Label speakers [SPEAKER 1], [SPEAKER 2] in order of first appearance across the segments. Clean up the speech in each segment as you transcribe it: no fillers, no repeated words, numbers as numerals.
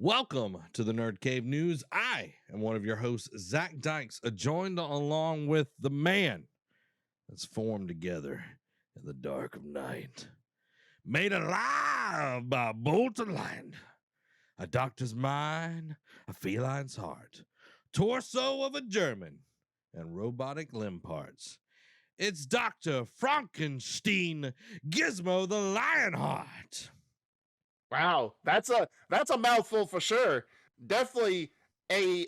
[SPEAKER 1] Welcome to the Nerd Cave News. I am one of your hosts, Zach Dykes, joined along with the man that's formed together in the dark of night, made alive by a bolt of light, a doctor's mind, a feline's heart, torso of a German, and robotic limb parts. It's Dr. Frankenstein Gizmo the Lionheart.
[SPEAKER 2] Wow, that's a mouthful for sure. Definitely an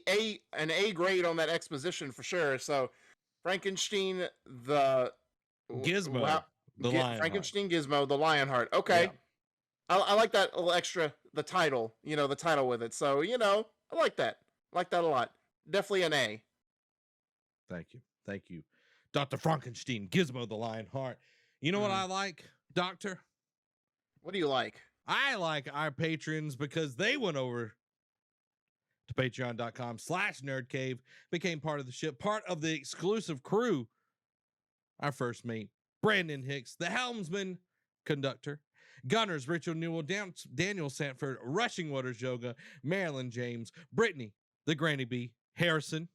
[SPEAKER 2] A grade on that exposition for sure. So Frankenstein the
[SPEAKER 1] Gizmo
[SPEAKER 2] wow,
[SPEAKER 1] the Lionheart.
[SPEAKER 2] Frankenstein Gizmo the Lionheart. Okay.
[SPEAKER 1] Yeah.
[SPEAKER 2] I like that little extra the title with it. So, I like that. Like that a lot. Definitely an A.
[SPEAKER 1] Thank you. Thank you. Dr. Frankenstein, Gizmo the Lionheart. You know what I like, Doctor?
[SPEAKER 2] What do you like?
[SPEAKER 1] I like our patrons because they went over to patreon.com/nerdcave, became part of the ship, part of the exclusive crew. Our first mate, Brandon Hicks, the helmsman, conductor, gunners, Richard Newell, Daniel Sanford, Rushing Waters Yoga, Marilyn James, Brittany, the Granny Bee, Harrison,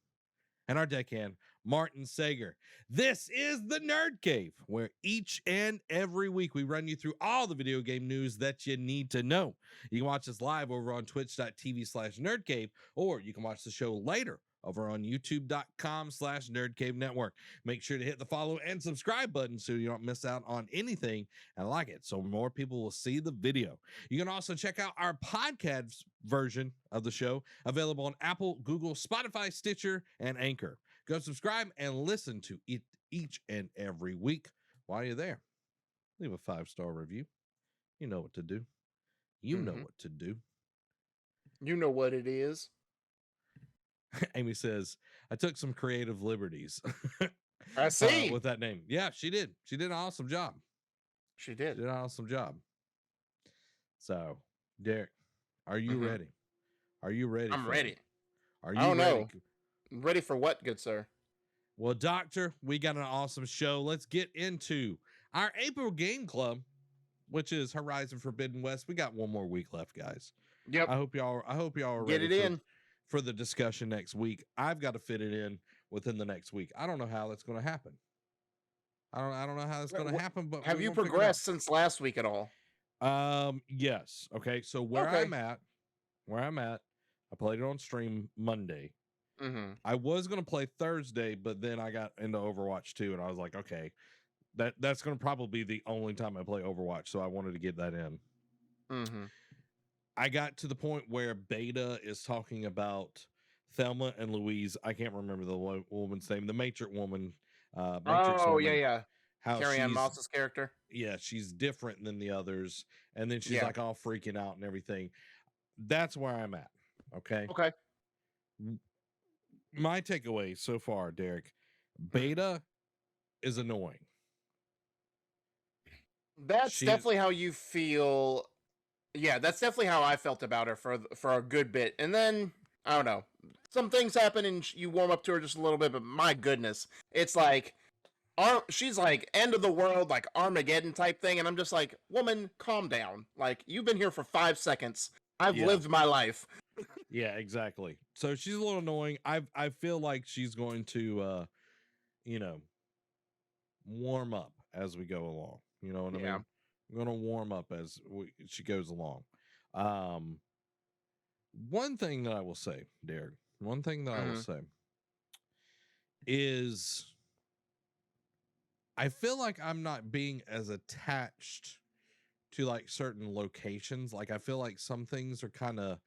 [SPEAKER 1] and our deckhand, Martin Sager. This is the Nerd Cave, where each and every week we run you through all the video game news that you need to know. You can watch us live over on twitch.tv/nerdcave, or you can watch the show later over on youtube.com/nerdcave network. Make sure to hit the follow and subscribe button so you don't miss out on anything and like it, so more people will see the video. You can also check out our podcast version of the show, available on Apple, Google, Spotify, Stitcher, and Anchor. Go subscribe and listen to it each and every week. While you're there, leave a 5-star review. You know what to do. You know what to do.
[SPEAKER 2] You know what it is.
[SPEAKER 1] Amy says, I took some creative liberties.
[SPEAKER 2] I see.
[SPEAKER 1] With that name. Yeah, she did. She did an awesome job.
[SPEAKER 2] She did.
[SPEAKER 1] She did an awesome job. So, Derek, are you ready? Are you ready?
[SPEAKER 2] I'm ready.
[SPEAKER 1] Are you
[SPEAKER 2] I don't
[SPEAKER 1] ready?
[SPEAKER 2] know. Ready for what, good sir?
[SPEAKER 1] Well, Doctor, we got an awesome show. Let's get into our April Game Club, which is Horizon Forbidden West. We got one more week left, guys.
[SPEAKER 2] Yep.
[SPEAKER 1] I hope y'all are
[SPEAKER 2] get
[SPEAKER 1] ready
[SPEAKER 2] it in
[SPEAKER 1] for the discussion next week. I've got to fit it in within the next week. I don't know how that's going to happen. I don't know how that's going to happen, but
[SPEAKER 2] have you progressed since last week at all?
[SPEAKER 1] Yes. Okay. So where I'm at, I played it on stream Monday. I was going to play Thursday, but then I got into Overwatch 2 and I was like, okay, that's going to probably be the only time I play Overwatch. So I wanted to get that in. I got to the point where Beta is talking about Thelma and Louise. I can't remember the woman's name, the Matrix woman.
[SPEAKER 2] Matrix woman. Yeah.
[SPEAKER 1] How
[SPEAKER 2] Carrie-Anne Moss's character.
[SPEAKER 1] Yeah, she's different than the others. And then she's like all freaking out and everything. That's where I'm at. Okay.
[SPEAKER 2] Okay.
[SPEAKER 1] My takeaway so far, Derek, Beta is annoying.
[SPEAKER 2] That's definitely how you feel. Yeah, that's definitely how I felt about her for a good bit. And then, I don't know, some things happen and you warm up to her just a little bit, but my goodness, it's like, she's like end of the world, like Armageddon type thing. And I'm just like, woman, calm down. Like, you've been here for 5 seconds. I've lived my life.
[SPEAKER 1] Yeah, exactly. So she's a little annoying. I feel like she's going to, warm up as we go along. You know what I mean? I'm going to warm up as she goes along. One thing that I will say, Derek, I will say is I feel like I'm not being as attached to like certain locations. Like I feel like some things are kind of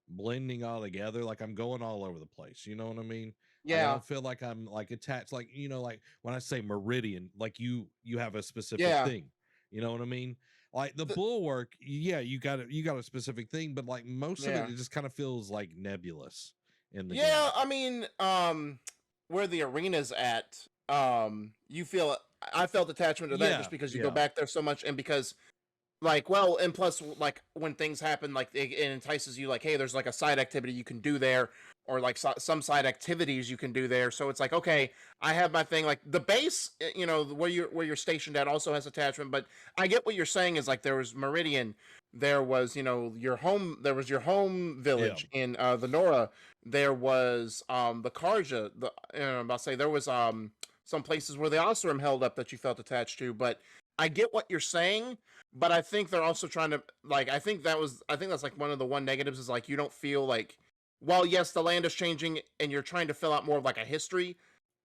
[SPEAKER 1] blending all together. Like I'm going all over the place. You know what I mean?
[SPEAKER 2] Yeah.
[SPEAKER 1] I don't feel like I'm like attached. Like, like when I say Meridian, like you have a specific thing. You know what I mean? Like the Bulwark, you got a specific thing, but like most of it just kind of feels like nebulous in the game.
[SPEAKER 2] I mean, where the arena's at, I felt attachment to that just because you go back there so much, and because and plus like when things happen, like it entices you, like, hey, there's like a side activity you can do there, or like some side activities you can do there. So it's like, okay, I have my thing. Like the base, where you're stationed at also has attachment. But I get what you're saying is like there was Meridian, There was, your home. There was your home
[SPEAKER 1] Yeah.
[SPEAKER 2] village in the Nora. There was the Karja. I'm about to say there was some places where the Osram held up that you felt attached to. But I get what you're saying. But I think they're also trying to like. I think that's like one negatives is like you don't feel like. While yes, the land is changing and you're trying to fill out more of like a history.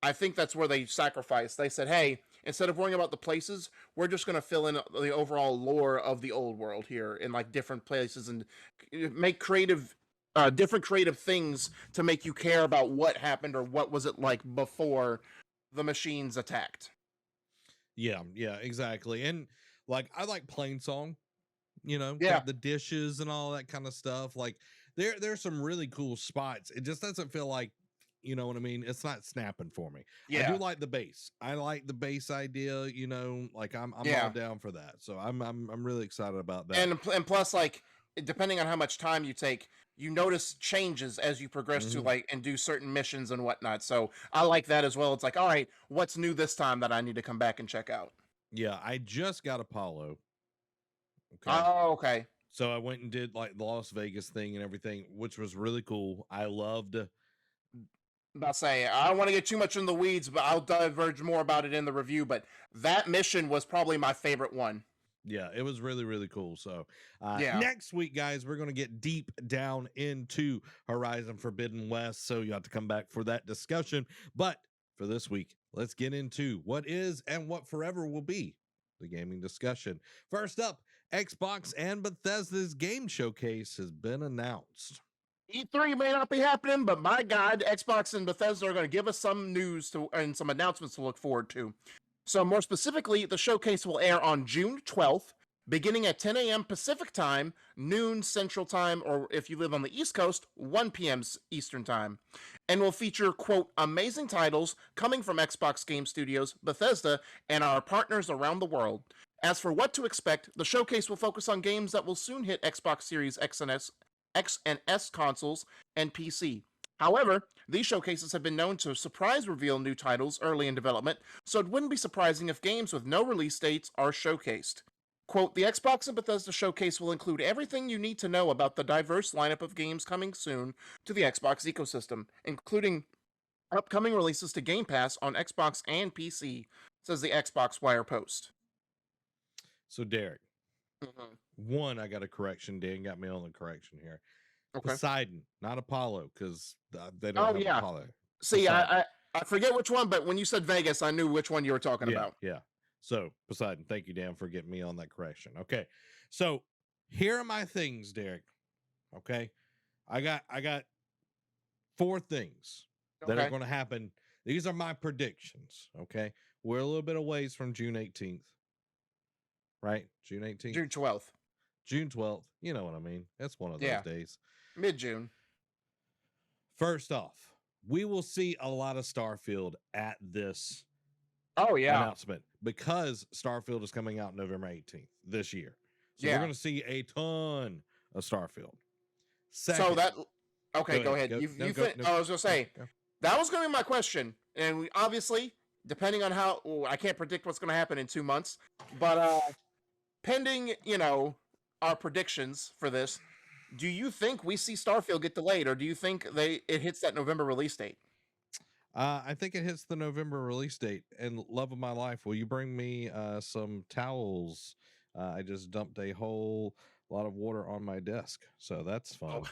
[SPEAKER 2] I think that's where they sacrificed. They said, hey, instead of worrying about the places, we're just going to fill in the overall lore of the old world here in like different places and make different creative things to make you care about what happened or what was it like before the machines attacked.
[SPEAKER 1] Yeah, exactly. And like I like Plain Song,
[SPEAKER 2] Yeah.
[SPEAKER 1] got the dishes and all that kind of stuff. Like there's some really cool spots. It just doesn't feel like, you know what I mean? It's not snapping for me. I do like the base. I like the base idea, like I'm all down for that. So I'm really excited about that.
[SPEAKER 2] And plus like depending on how much time you take, you notice changes as you progress to like and do certain missions and whatnot. So I like that as well. It's like, all right, what's new this time that I need to come back and check out?
[SPEAKER 1] Yeah, I just got Apollo.
[SPEAKER 2] Okay. Oh, okay.
[SPEAKER 1] So I went and did like the Las Vegas thing and everything, which was really cool. I loved.
[SPEAKER 2] About to say, I don't want to get too much in the weeds, but I'll diverge more about it in the review. But that mission was probably my favorite one.
[SPEAKER 1] Yeah, it was really, really cool. So next week, guys, we're going to get deep down into Horizon Forbidden West. So you have to come back for that discussion. But for this week, let's get into what is and what forever will be the gaming discussion. First up, Xbox and Bethesda's game showcase has been announced.
[SPEAKER 2] E3 may not be happening, but my God, Xbox and Bethesda are going to give us some news and some announcements to look forward to. So more specifically, the showcase will air on June 12th, beginning at 10 a.m. Pacific Time, noon Central Time, or if you live on the East Coast, 1 p.m. Eastern Time, and will feature, quote, amazing titles coming from Xbox Game Studios, Bethesda, and our partners around the world. As for what to expect, the showcase will focus on games that will soon hit Xbox Series X and S consoles and PC. However, these showcases have been known to surprise reveal new titles early in development, so it wouldn't be surprising if games with no release dates are showcased. Quote, the Xbox and Bethesda showcase will include everything you need to know about the diverse lineup of games coming soon to the Xbox ecosystem, including upcoming releases to Game Pass on Xbox and PC, says the Xbox Wire Post.
[SPEAKER 1] So, Derek, one, I got a correction. Dan got me on the correction here. Okay. Poseidon, not Apollo, because they don't have Apollo.
[SPEAKER 2] See, I forget which one, but when you said Vegas, I knew which one you were talking about.
[SPEAKER 1] Yeah. So, Poseidon, thank you, Dan, for getting me on that correction. Okay. So, here are my things, Derek. Okay. I got 4 things that are going to happen. These are my predictions. Okay. We're a little bit of ways from June 18th. Right? June 18th?
[SPEAKER 2] June 12th.
[SPEAKER 1] June 12th. You know what I mean? That's one of those days.
[SPEAKER 2] Mid-June.
[SPEAKER 1] First off, we will see a lot of Starfield at this announcement because Starfield is coming out November 18th this year. So we're going to see a ton of Starfield. Second,
[SPEAKER 2] go ahead. I was going to say, that was going to be my question. And we obviously, depending on how, I can't predict what's going to happen in 2 months, but pending, our predictions for this, do you think we see Starfield get delayed, or do you think it hits that November release date?
[SPEAKER 1] I think it hits the November release date. And love of my life, will you bring me some towels? I just dumped a whole lot of water on my desk, so that's fun. Oh.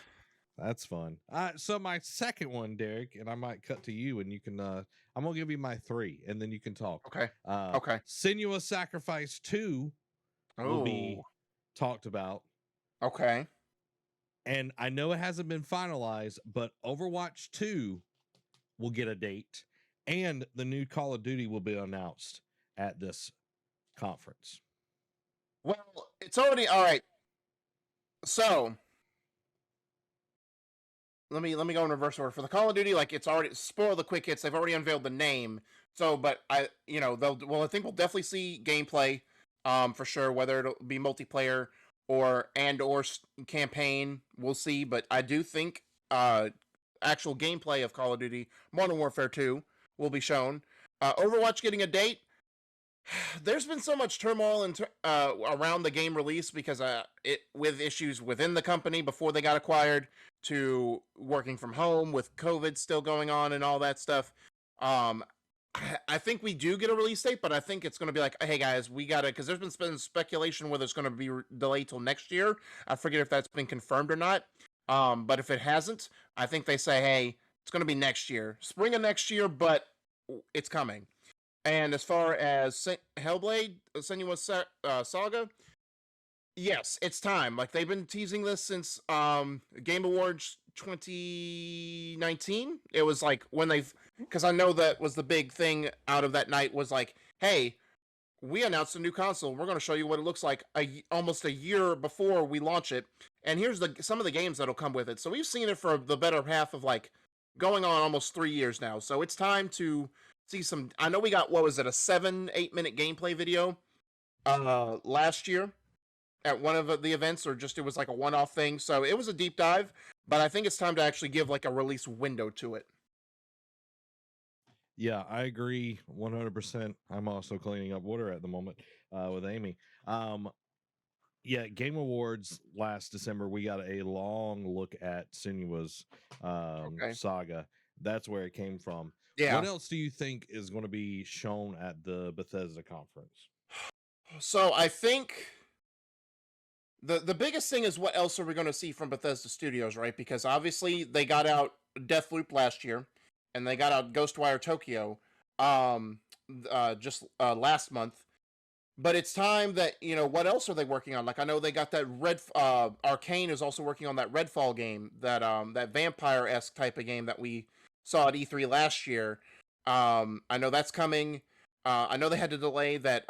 [SPEAKER 1] That's fun. So my second one, Derek, and I might cut to you, and you can. I'm gonna give you my 3, and then you can talk.
[SPEAKER 2] Okay. Okay.
[SPEAKER 1] Senua's Sacrifice 2 will be talked about.
[SPEAKER 2] Okay.
[SPEAKER 1] And I know it hasn't been finalized, but Overwatch 2 will get a date, and the new Call of Duty will be announced at this conference.
[SPEAKER 2] Well, it's already all right. So let me go in reverse order for the Call of Duty. Like, it's already spoil the quick hits. They've already unveiled the name. So, but I think we'll definitely see gameplay, for sure. Whether it'll be multiplayer or campaign, we'll see. But I do think actual gameplay of Call of Duty Modern Warfare 2 will be shown. Overwatch getting a date. There's been so much turmoil around the game release because it with issues within the company before they got acquired, to working from home with COVID still going on and all that stuff. Um, I think we do get a release date, but I think it's going to be like, hey guys, we got to, because there's been speculation whether it's going to be delayed till next year. I forget if that's been confirmed or not. But if it hasn't, I think they say, hey, it's going to be next year, spring of next year, but it's coming. And as far as Hellblade, Senua's Saga, yes, it's time. Like, they've been teasing this since Game Awards 2019. It was like when because I know that was the big thing out of that night was like, hey, we announced a new console. We're going to show you what it looks like almost a year before we launch it. And here's some of the games that'll come with it. So we've seen it for the better half of like going on almost 3 years now. So it's time to see some. I know we got, what was it, a 7-8 minute gameplay video last year at one of the events, or just it was like a one-off thing. So it was a deep dive, but I think it's time to actually give like a release window to it.
[SPEAKER 1] Yeah, I agree 100%. I'm also cleaning up water at the moment with Amy. Yeah, Game Awards last December, we got a long look at Senua's Saga. That's where it came from.
[SPEAKER 2] Yeah.
[SPEAKER 1] What else do you think is going to be shown at the Bethesda conference?
[SPEAKER 2] So I think the biggest thing is, what else are we going to see from Bethesda Studios, right? Because obviously they got out Deathloop last year, and they got out Ghostwire Tokyo just last month. But it's time that, what else are they working on? Like, I know they got that Arcane is also working on that Redfall game, that vampire-esque type of game that we saw at E3 last year. I know that's coming. I know they had to delay that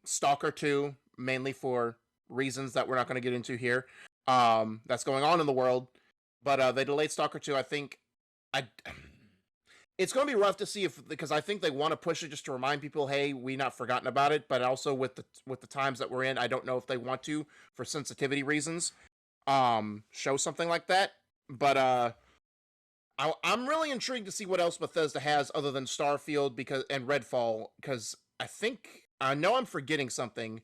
[SPEAKER 2] Stalker 2, mainly for reasons that we're not going to get into here. That's going on in the world. But they delayed Stalker 2. I think it's going to be rough to see because I think they want to push it just to remind people, hey, we not forgotten about it. But also with the times that we're in, I don't know if they want to, for sensitivity reasons, show something like that. But I'm really intrigued to see what else Bethesda has other than Starfield and Redfall, because I know I'm forgetting something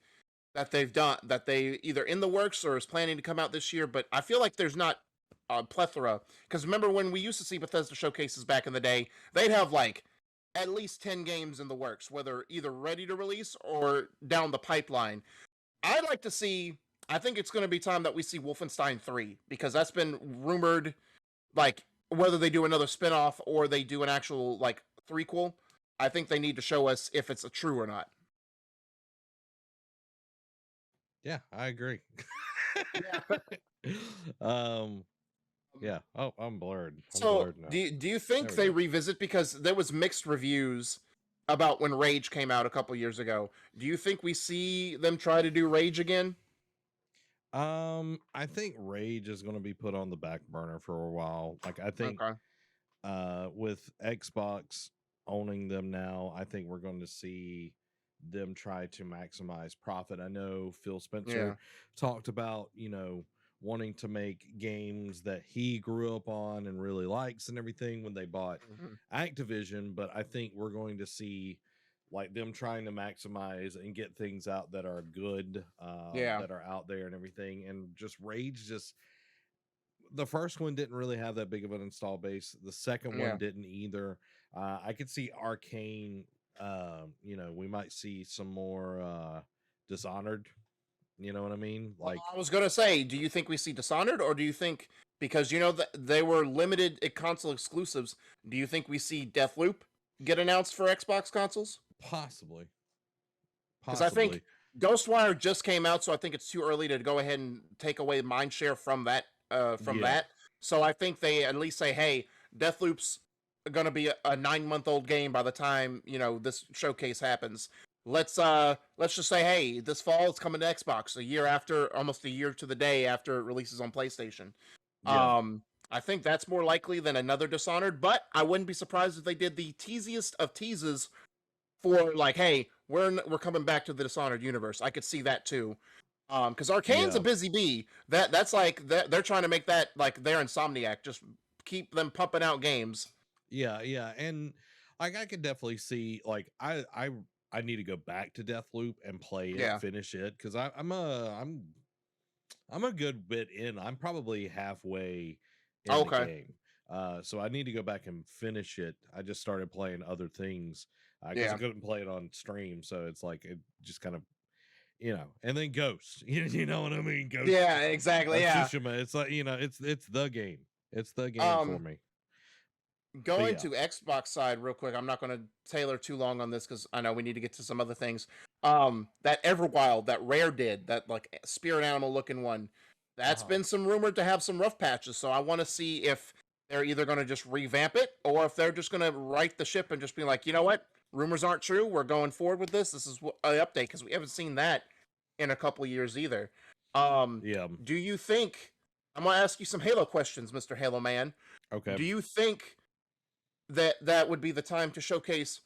[SPEAKER 2] that they've done, that they either in the works or is planning to come out this year. But I feel like there's not a plethora, because remember when we used to see Bethesda showcases back in the day, they'd have like at least 10 games in the works, whether either ready to release or down the pipeline. I'd like to see, I think it's going to be time that we see Wolfenstein 3, because that's been rumored, like whether they do another spin-off or they do an actual like threequel. I think they need to show us if it's true or not.
[SPEAKER 1] Yeah, I agree.
[SPEAKER 2] Yeah.
[SPEAKER 1] Yeah. Oh, I'm blurred.
[SPEAKER 2] So,
[SPEAKER 1] blurred now.
[SPEAKER 2] do you think they revisit, because there was mixed reviews about when Rage came out a couple years ago? Do you think we see them try to do Rage again?
[SPEAKER 1] I think Rage is going to be put on the back burner for a while. Like, I think with Xbox owning them now, I think we're going to see them try to maximize profit. I know Phil Spencer talked about, wanting to make games that he grew up on and really likes and everything when they bought Activision, but I think we're going to see like them trying to maximize and get things out that are good, that are out there and everything. And just Rage, the first one didn't really have that big of an install base. The second one didn't either. I could see Arcane, we might see some more Dishonored. You know what I mean? Like,
[SPEAKER 2] I was gonna say, do you think we see Dishonored, or do you think, because that they were limited console exclusives, do you think we see Deathloop get announced for Xbox consoles?
[SPEAKER 1] Possibly.
[SPEAKER 2] Because I think Ghostwire just came out, so I think it's too early to go ahead and take away mindshare from that. That, so I think they at least say, hey, Deathloop's gonna be a 9-month-old game by the time this showcase happens. Let's just say, hey, this fall it's coming to Xbox almost a year to the day after it releases on PlayStation. I think that's more likely than another Dishonored, but I wouldn't be surprised if they did the teasiest of teases for like, hey, we're coming back to the Dishonored universe. I could see that too. Because Arcane's a busy bee. That's like they're trying to make that like their Insomniac, just keep them pumping out games.
[SPEAKER 1] Yeah, and like I could definitely see, like I I need to go back to Deathloop and play it,
[SPEAKER 2] Yeah.
[SPEAKER 1] finish it, because I'm a good bit in. I'm probably halfway in the
[SPEAKER 2] Okay.
[SPEAKER 1] game. So I need to go back and finish it. I just started playing other things because I
[SPEAKER 2] Yeah.
[SPEAKER 1] couldn't play it on stream. So it's like it just kind of, and then Ghost. You know what I mean? Ghost
[SPEAKER 2] Yeah, exactly. Yeah.
[SPEAKER 1] Tsushima. It's like, it's the game. It's the game for
[SPEAKER 2] Um,
[SPEAKER 1] me. But
[SPEAKER 2] Going
[SPEAKER 1] yeah.
[SPEAKER 2] to Xbox side real quick. I'm not going to tailor too long on this because I know we need to get to some other things. That Everwild, that Rare did, that like spirit animal looking one, that's
[SPEAKER 1] Uh-huh.
[SPEAKER 2] been some rumored to have some rough patches. So I want to see if they're either going to just revamp it or if they're just going to right the ship and just be like, you know what, rumors aren't true. We're going forward with this. This is an update because we haven't seen that in a couple years either.
[SPEAKER 1] Yeah.
[SPEAKER 2] Do you think? I'm going to ask you some Halo questions, Mr. Halo Man.
[SPEAKER 1] Okay.
[SPEAKER 2] Do you think that would be the time to showcase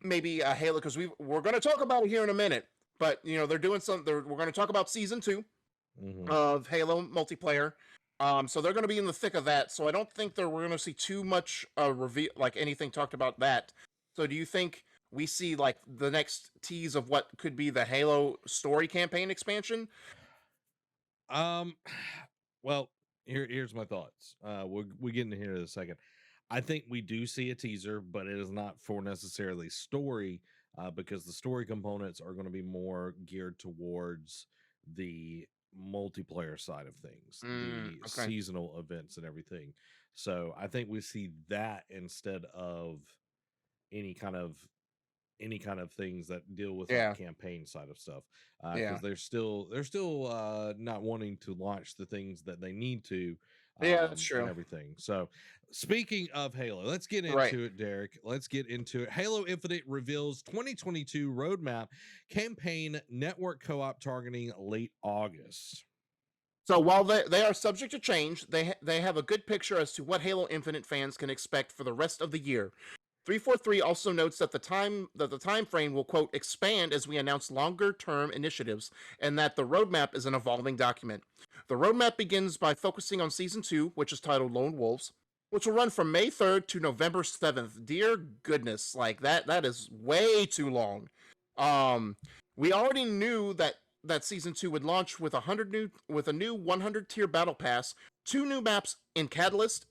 [SPEAKER 2] maybe a Halo, because we're going to talk about it here in a minute, but they're doing we're going to talk about season 2 of Halo multiplayer, so they're going to be in the thick of that, so I don't think that we're going to see too much reveal, like anything talked about that. So do you think we see like the next tease of what could be the Halo story campaign expansion?
[SPEAKER 1] Well, here's my thoughts. We get into here in a second. I think we do see a teaser, but it is not for necessarily story, because the story components are going to be more geared towards the multiplayer side of things, the
[SPEAKER 2] Okay.
[SPEAKER 1] seasonal events and everything. So I think we see that instead of any kind of things that deal with like
[SPEAKER 2] Yeah.
[SPEAKER 1] campaign side of stuff,
[SPEAKER 2] Yeah.
[SPEAKER 1] because they're still not wanting to launch the things that they need to,
[SPEAKER 2] Yeah, that's
[SPEAKER 1] and
[SPEAKER 2] true.
[SPEAKER 1] everything. So speaking of Halo, let's get
[SPEAKER 2] Right.
[SPEAKER 1] into it, Derek. Let's get into it. Halo Infinite reveals 2022 roadmap, campaign, network co-op targeting late August.
[SPEAKER 2] So while they are subject to change, they have a good picture as to what Halo Infinite fans can expect for the rest of the year. 343 also notes that the time frame will, quote, expand as we announce longer term initiatives, and that the roadmap is an evolving document. The roadmap begins by focusing on season 2, which is titled Lone Wolves, which will run from May 3rd to November 7th. Dear goodness, like that is way too long. We already knew that season 2 would launch with a new 100 tier battle pass, 2 new maps in Catalyst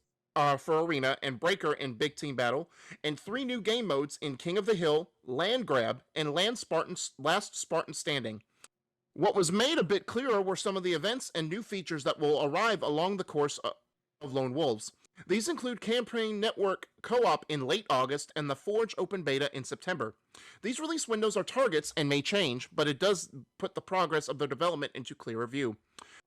[SPEAKER 2] for Arena and Breaker in Big Team Battle, and 3 new game modes in King of the Hill, Land Grab, and Last Spartan Standing. What was made a bit clearer were some of the events and new features that will arrive along the course of Lone Wolves. These include Campaign Network Co-op in late August and the Forge Open Beta in September. These release windows are targets and may change, but it does put the progress of their development into clearer view.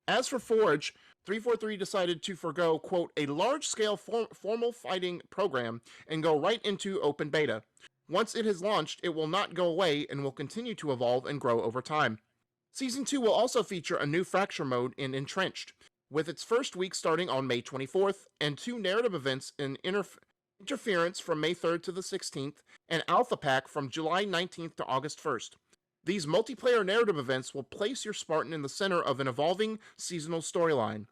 [SPEAKER 2] As for Forge, 343 decided to forego, quote, a large-scale formal fighting program and go right into open beta. Once it has launched, it will not go away and will continue to evolve and grow over time. Season 2 will also feature a new fracture mode in Entrenched, with its first week starting on May 24th, and 2 narrative events in Interference from May 3rd to the 16th, and Alpha Pack from July 19th to August 1st. These multiplayer narrative events will place your Spartan in the center of an evolving seasonal storyline.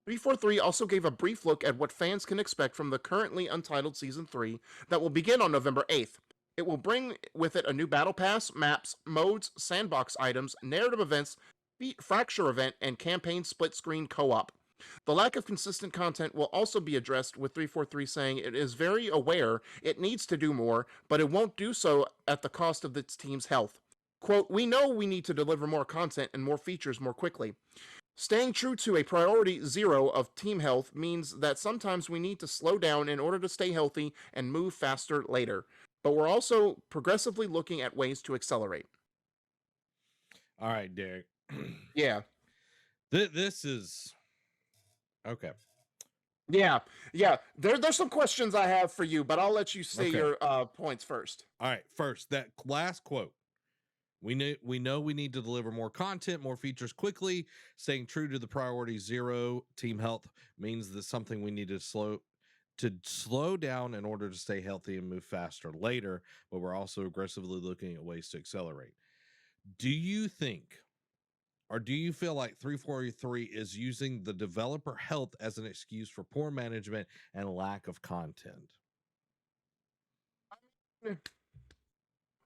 [SPEAKER 2] 343 also gave a brief look at what fans can expect from the currently untitled Season 3 that will begin on November 8th. It will bring with it a new battle pass, maps, modes, sandbox items, narrative events, fracture event, and campaign split screen co-op. The lack of consistent content will also be addressed, with 343 saying it is very aware it needs to do more, but it won't do so at the cost of its team's health. Quote, we know we need to deliver more content and more features more quickly. Staying true to a priority 0 of team health means that sometimes we need to slow down in order to stay healthy and move faster later. But we're also progressively looking at ways to accelerate.
[SPEAKER 1] All right, Derek.
[SPEAKER 2] Yeah.
[SPEAKER 1] This is okay.
[SPEAKER 2] Yeah. There's some questions I have for you, but I'll let you say your points first.
[SPEAKER 1] All right. First, that last quote. We know we need to deliver more content, more features quickly. Staying true to the priority 0, team health, means that something we need to slow down in order to stay healthy and move faster later, but we're also aggressively looking at ways to accelerate. Do you think, or do you feel like 343 is using the developer health as an excuse for poor management and lack of content?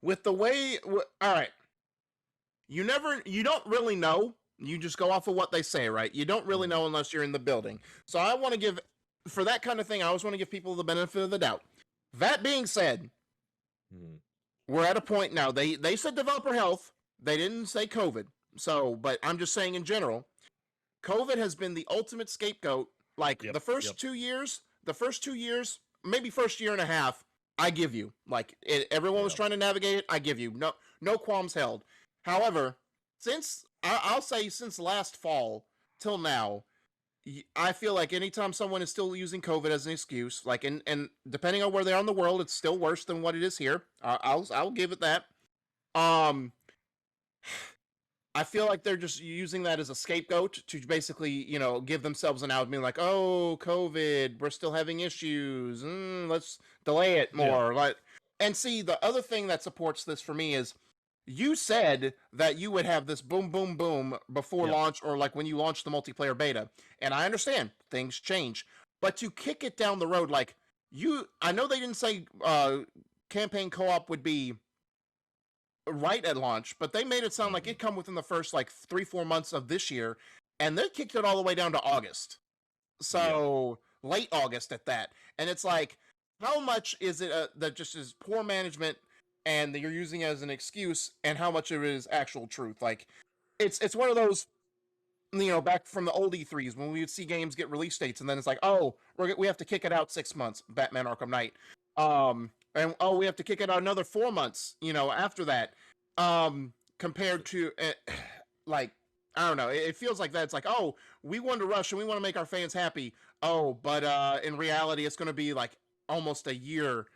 [SPEAKER 2] with the way, all right, you don't really know. You just go off of what they say, right? You don't really know unless you're in the building. So I want to give, for that kind of thing, I always want to give people the benefit of the doubt. That being said, we're at a point now. They said developer health. They didn't say COVID. So, but I'm just saying in general, COVID has been the ultimate scapegoat. Like the first 2 years, maybe first year and a half, I give you. Like everyone was trying to navigate it. I give you no qualms held. However, I'll say since last fall till now, I feel like anytime someone is still using COVID as an excuse, like and depending on where they are in the world, it's still worse than what it is here. I'll give it that. I feel like they're just using that as a scapegoat to basically, give themselves an out, being like, "Oh, COVID, we're still having issues. Let's delay it more." And see, the other thing that supports this for me is, you said that you would have this boom, boom, boom before launch, or like when you launch the multiplayer beta. And I understand things change, but to kick it down the road, like I know they didn't say campaign co-op would be right at launch, but they made it sound like it come within the first like 3-4 months of this year, and they kicked it all the way down to August. So late August at that. And it's like, how much is it that just is poor management and that you're using it as an excuse, and how much of it is actual truth? Like, it's one of those, back from the old E3s when we would see games get release dates, and then it's like, oh, we have to kick it out 6 months, Batman Arkham Knight. And we have to kick it out another 4 months, after that. Compared to, like, I don't know, it feels like that. It's like, oh, we want to rush and we want to make our fans happy. Oh, but in reality, it's going to be like almost a year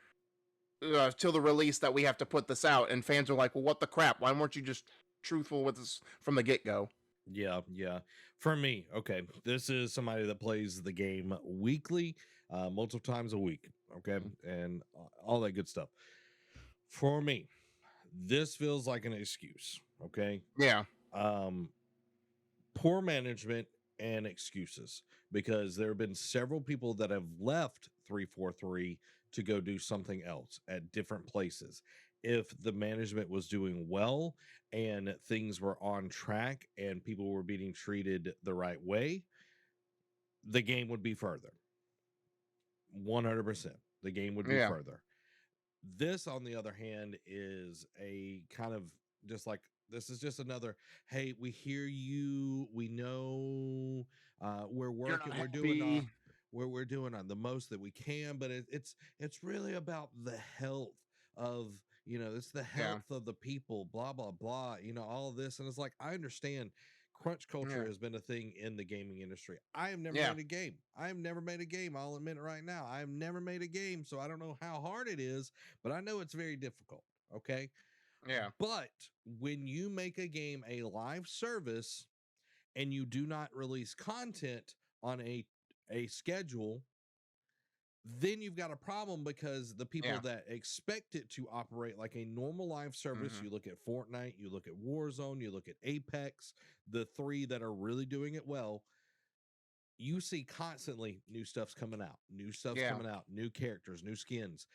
[SPEAKER 2] till the release that we have to put this out. And fans are like, well, what the crap? Why weren't you just truthful with us from the get-go?
[SPEAKER 1] Yeah. For me, okay, this is somebody that plays the game weekly, multiple times a week, okay, and all that good stuff. For me, this feels like an excuse, okay?
[SPEAKER 2] Yeah.
[SPEAKER 1] Poor management and excuses, because there have been several people that have left 343 to go do something else at different places. If the management was doing well and things were on track and people were being treated the right way, the game would be further. 100%. The game would be further. This, on the other hand, is a kind of just like, this is just another, hey, we hear you, we know, we're working, we're doing on the most that we can, but it's really about the health of, it's the health of the people, blah blah blah, all this. And it's like, I understand crunch culture has been a thing in the gaming industry. I have never made a game. I'll admit it right now. I have never made a game, so I don't know how hard it is, but I know it's very difficult. Okay.
[SPEAKER 2] Yeah.
[SPEAKER 1] But when you make a game a live service and you do not release content on a schedule, then you've got a problem, because the people that expect it to operate like a normal live service, you look at Fortnite, you look at Warzone, you look at Apex, the three that are really doing it well, you see constantly new stuff's coming out, new characters, new skins.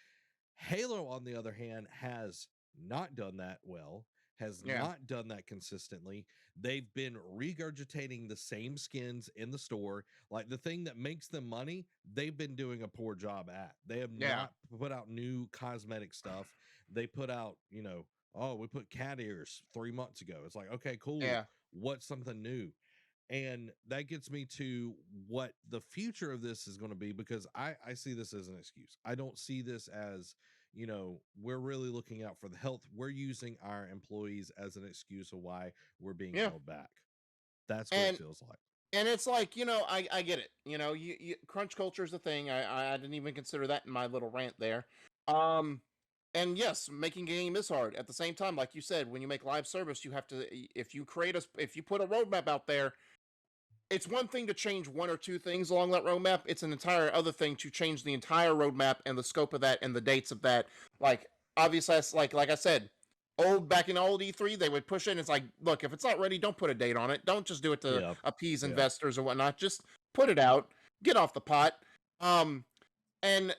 [SPEAKER 1] Halo, on the other hand, has not done that well, has not done that consistently. They've been regurgitating the same skins in the store. Like, the thing that makes them money, they've been doing a poor job at. They have not put out new cosmetic stuff. They put out, we put cat ears 3 months ago. It's like, okay, cool. What's something new? And that gets me to what the future of this is going to be, because I see this as an excuse. I don't see this as, we're really looking out for the health. We're using our employees as an excuse of why we're being held back. That's what it feels like.
[SPEAKER 2] And it's like, I get it. You crunch culture is a thing. I didn't even consider that in my little rant there. And yes, making a game is hard. At the same time, like you said, when you make live service, you have to, if you put a roadmap out there, it's one thing to change one or two things along that roadmap. It's an entire other thing to change the entire roadmap and the scope of that and the dates of that. Like, obviously, like I said, back in old E3, they would push it, and it's like, look, if it's not ready, don't put a date on it. Don't just do it to appease investors or whatnot. Just put it out, get off the pot. And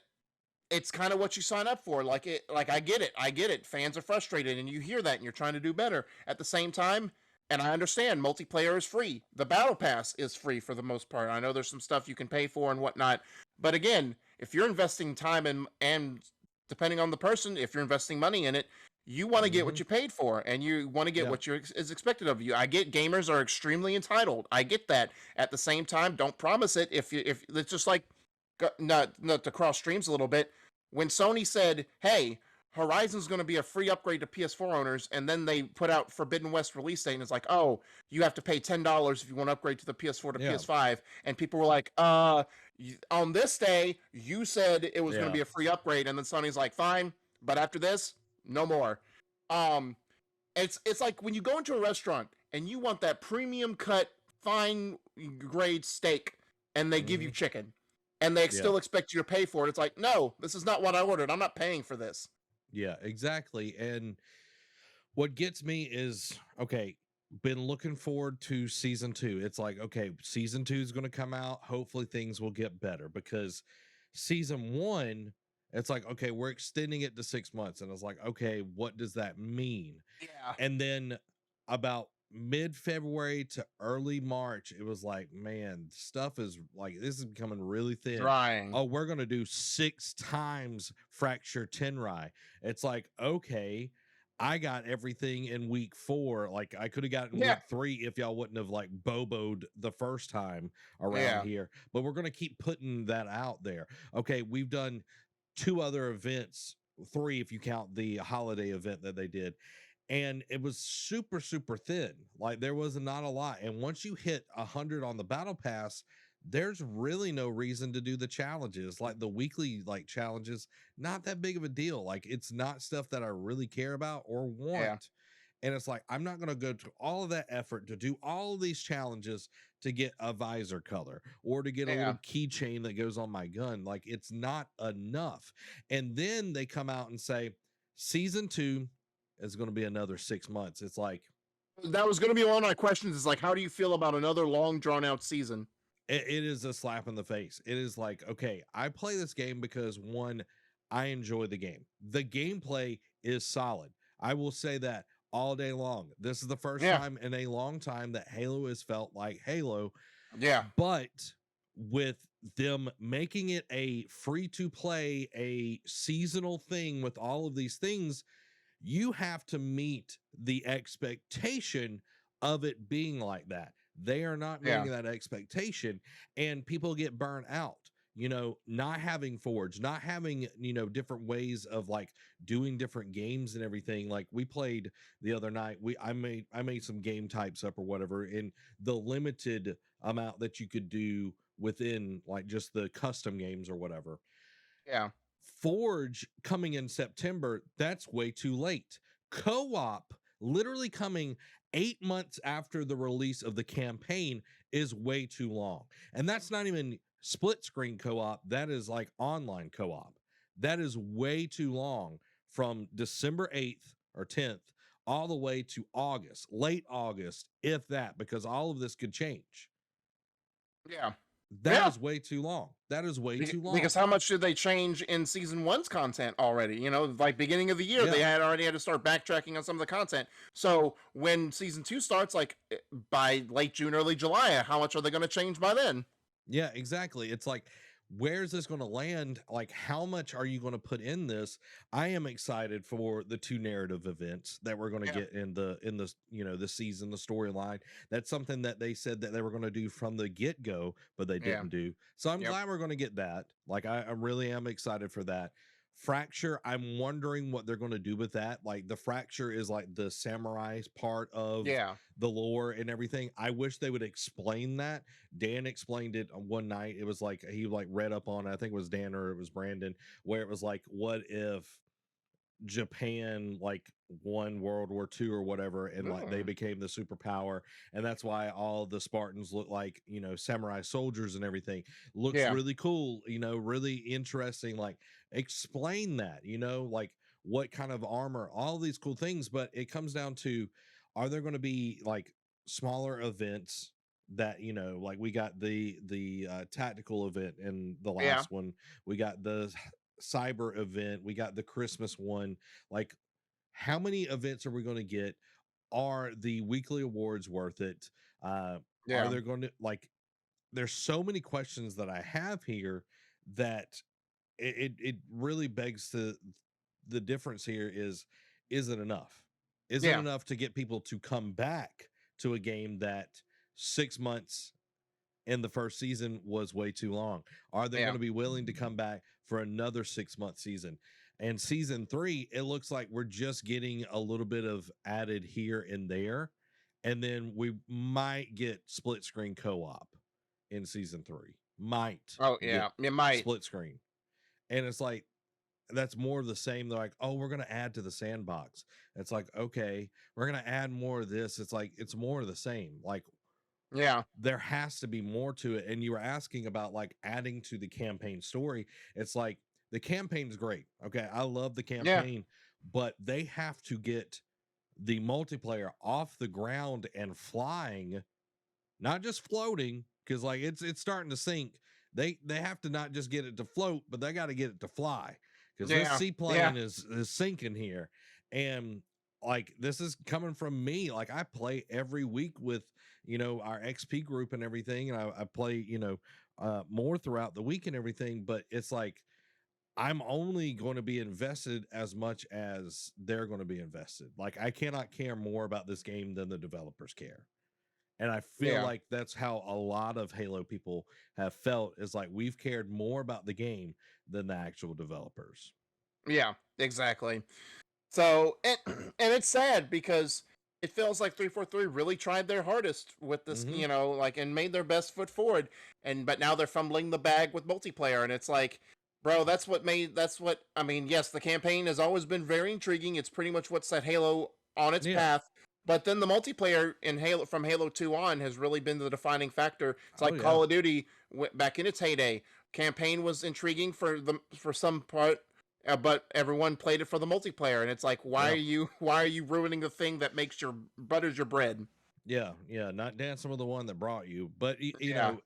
[SPEAKER 2] it's kind of what you sign up for. Like I get it. Fans are frustrated, and you hear that, and you're trying to do better. At the same time, and I understand multiplayer is free. The battle pass is free for the most part. I know there's some stuff you can pay for and whatnot, but again, if you're investing time and depending on the person, if you're investing money in it, you want to get what
[SPEAKER 1] Mm-hmm.
[SPEAKER 2] you paid for, and you want to get
[SPEAKER 1] Yeah.
[SPEAKER 2] what is expected of you. I get gamers are extremely entitled. I get that. At the same time, don't promise it. If it's just like not to cross streams a little bit, when Sony said, "Hey, Horizon's going to be a free upgrade to PS4 owners," and then they put out Forbidden West release date, and it's like, "Oh, you have to pay $10 if you want to upgrade to the PS4 to
[SPEAKER 1] Yeah.
[SPEAKER 2] PS5," and people were like, on this day, you said it was going to
[SPEAKER 1] Yeah.
[SPEAKER 2] be a free upgrade," and then Sony's like, "Fine, but after this, no more." Um, it's like when you go into a restaurant and you want that premium cut, fine grade steak, and they give you
[SPEAKER 1] Mm-hmm.
[SPEAKER 2] chicken, and they
[SPEAKER 1] Yeah.
[SPEAKER 2] still expect you to pay for it. It's like, no, this is not what I ordered. I'm not paying for this.
[SPEAKER 1] Yeah, exactly. And what gets me is, okay, been looking forward to season 2. It's like, okay, season 2 is going to come out. Hopefully things will get better, because season 1, it's like, okay, we're extending it to 6 months, and it's like, okay, what does that mean?
[SPEAKER 2] Yeah,
[SPEAKER 1] And then about mid-February to early March, it was like, man, stuff is like, this is becoming really thin.
[SPEAKER 2] drying.
[SPEAKER 1] Oh, we're going to do 6 times Fracture Tenrai. It's like, okay, I got everything in week 4. Like, I could have gotten
[SPEAKER 2] Yeah,
[SPEAKER 1] week 3 if y'all wouldn't have like boboed the first time around
[SPEAKER 2] yeah,
[SPEAKER 1] here. But we're going to keep putting that out there. Okay, we've done 2 other events, 3 if you count the holiday event that they did, and it was super super thin. Like, there was not a lot, and once you hit 100 on the battle pass, there's really no reason to do the challenges. Like, the weekly like challenges, not that big of a deal. Like, it's not stuff that I really care about or
[SPEAKER 2] yeah,
[SPEAKER 1] want. And it's like, I'm not going to go to all of that effort to do all of these challenges to get a visor color or to get a
[SPEAKER 2] yeah.
[SPEAKER 1] little keychain that goes on my gun. Like, it's not enough. And then they come out and say season 2 is going to be another 6 months. It's like,
[SPEAKER 2] That was going to be one of my questions. Is like, how do you feel about another long drawn out season?
[SPEAKER 1] it is a slap in the face. It is like, okay, I play this game because, one, I enjoy the game. The gameplay is solid. I will say that all day long. This is the first
[SPEAKER 2] Yeah,
[SPEAKER 1] time in a long time that Halo has felt like Halo,
[SPEAKER 2] yeah,
[SPEAKER 1] but with them making it a free to play, a seasonal thing with all of these things, you have to meet the expectation of it being like that. They are not
[SPEAKER 2] yeah,
[SPEAKER 1] meeting that expectation, and people get burnt out. Not having Forge, not having, different ways of like doing different games and everything. Like, we played the other night, I made some game types up or whatever, and the limited amount that you could do within like just the custom games or whatever.
[SPEAKER 2] yeah,
[SPEAKER 1] Forge coming in September, that's way too late. Co-op literally coming 8 months after the release of the campaign is way too long. And that's not even split screen co-op, that is like online co-op. That is way too long, from December 8th or 10th all the way to August, late August, if that, because all of this could change.
[SPEAKER 2] yeah,
[SPEAKER 1] That
[SPEAKER 2] yeah.
[SPEAKER 1] is way too long. That is way too long.
[SPEAKER 2] Because how much did they change in season one's content already? Like beginning of the year,
[SPEAKER 1] Yeah.
[SPEAKER 2] they had already had to start backtracking on some of the content. So when season two starts, like by late June, early July, how much are they going to change by then?
[SPEAKER 1] Yeah, exactly. It's like, where's this going to land? Like, how much are you going to put in this? I am excited for the 2 narrative events that we're going to
[SPEAKER 2] Yeah,
[SPEAKER 1] get in the the season, the storyline. That's something that they said that they were going to do from the get go, but they
[SPEAKER 2] yeah,
[SPEAKER 1] didn't do. So I'm
[SPEAKER 2] yep,
[SPEAKER 1] glad we're going to get that. Like, I really am excited for that. Fracture, I'm wondering what they're going to do with that. Like, the Fracture is like the samurai part of
[SPEAKER 2] yeah,
[SPEAKER 1] the lore and everything. I wish they would explain that. Dan explained it one night. It was like he like read up on, I think it was Dan or it was Brandon, where it was like, what if Japan like won World War II or whatever, and like they
[SPEAKER 2] mm,
[SPEAKER 1] became the superpower, and that's why all the Spartans look like, samurai soldiers and everything. Looks
[SPEAKER 2] yeah,
[SPEAKER 1] really cool, really interesting. Like, explain that, like what kind of armor, all these cool things. But it comes down to, are there going to be like smaller events that, like we got the tactical event in the
[SPEAKER 2] yeah,
[SPEAKER 1] last one, we got the Cyber event, we got the Christmas one. Like, how many events are we going to get? Are the weekly awards worth it? Are
[SPEAKER 2] Yeah.
[SPEAKER 1] there going to, like, there's so many questions that I have here that it really begs to the difference here is it enough? Is it
[SPEAKER 2] Yeah.
[SPEAKER 1] enough to get people to come back to a game that 6 months in the first season was way too long? Are they going
[SPEAKER 2] Yeah.
[SPEAKER 1] to be willing to come back for another 6 month season? And season 3, it looks like we're just getting a little bit of added here and there. And then we might get split screen co-op in season 3. Might
[SPEAKER 2] Oh
[SPEAKER 1] get
[SPEAKER 2] yeah. It might.
[SPEAKER 1] split screen. And it's like, that's more of the same. They're like, oh, we're going to add to the sandbox. It's like, okay, we're going to add more of this. It's like, it's more of the same. Like,
[SPEAKER 2] Yeah.
[SPEAKER 1] there has to be more to it. And you were asking about like adding to the campaign story. It's like, the campaign's great. Okay. I love the
[SPEAKER 2] Yeah.
[SPEAKER 1] campaign, but they have to get the multiplayer off the ground and flying, not just floating, because like it's starting to sink. They have to not just get it to float, but they got to get it to fly, because this
[SPEAKER 2] Yeah.
[SPEAKER 1] seaplane is sinking here. And like, this is coming from me. Like, I play every week with, our XP group and everything, and I play, more throughout the week and everything. But it's like, I'm only going to be invested as much as they're going to be invested. Like, I cannot care more about this game than the developers care. And I feel
[SPEAKER 2] Yeah.
[SPEAKER 1] like that's how a lot of Halo people have felt, is like, we've cared more about the game than the actual developers.
[SPEAKER 2] Yeah. Exactly. So and it's sad because it feels like 343 really tried their hardest with this,
[SPEAKER 1] Mm-hmm.
[SPEAKER 2] like, and made their best foot forward, but now they're fumbling the bag with multiplayer, and it's like, bro, that's what I mean. Yes, the campaign has always been very intriguing. It's pretty much what set Halo on its
[SPEAKER 1] Yeah.
[SPEAKER 2] path. But then the multiplayer in Halo, from Halo 2 on, has really been the defining factor. It's like Call of Duty back in its heyday. Campaign was intriguing for some part, but everyone played it for the multiplayer, and it's like, why are you ruining the thing that makes your butters your bread?
[SPEAKER 1] Yeah, not dancing with the one that brought you. But
[SPEAKER 2] Yeah.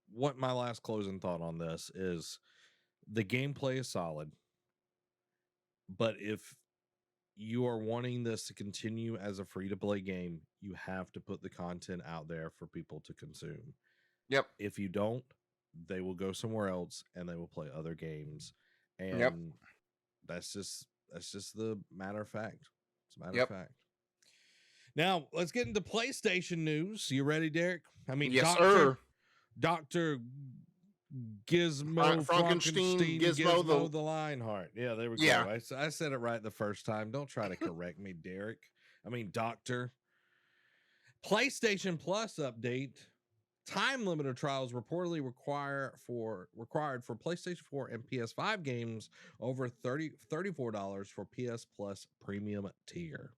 [SPEAKER 1] what my last closing thought on this is, the gameplay is solid, but if you are wanting this to continue as a free to play game, you have to put the content out there for people to consume.
[SPEAKER 2] Yep.
[SPEAKER 1] If you don't, they will go somewhere else and they will play other games. And
[SPEAKER 2] Yep.
[SPEAKER 1] that's just the matter of fact. It's a matter
[SPEAKER 2] Yep.
[SPEAKER 1] of fact. Now, let's get into PlayStation news. You ready, Derek? I mean,
[SPEAKER 2] Yes, sir.
[SPEAKER 1] Dr. Gizmo
[SPEAKER 2] Frankenstein,
[SPEAKER 1] Gizmo the Lionheart. Yeah, there we go.
[SPEAKER 2] Yeah.
[SPEAKER 1] I said it right the first time. Don't try to correct me, Derek. I mean, Doctor. PlayStation Plus update. Time limiter trials reportedly required for PlayStation 4 and PS5 games over $34 for PS Plus Premium tier.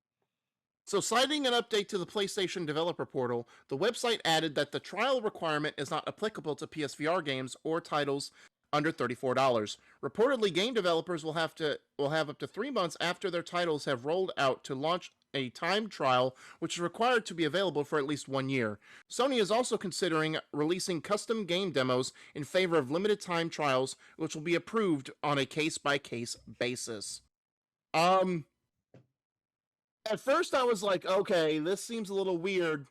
[SPEAKER 2] So, citing an update to the PlayStation Developer Portal, the website added that the trial requirement is not applicable to PSVR games or titles under $34. Reportedly, game developers will have up to 3 months after their titles have rolled out to launch a timed trial, which is required to be available for at least 1 year. Sony is also considering releasing custom game demos in favor of limited time trials, which will be approved on a case-by-case basis. At first I was like, okay, this seems a little weird,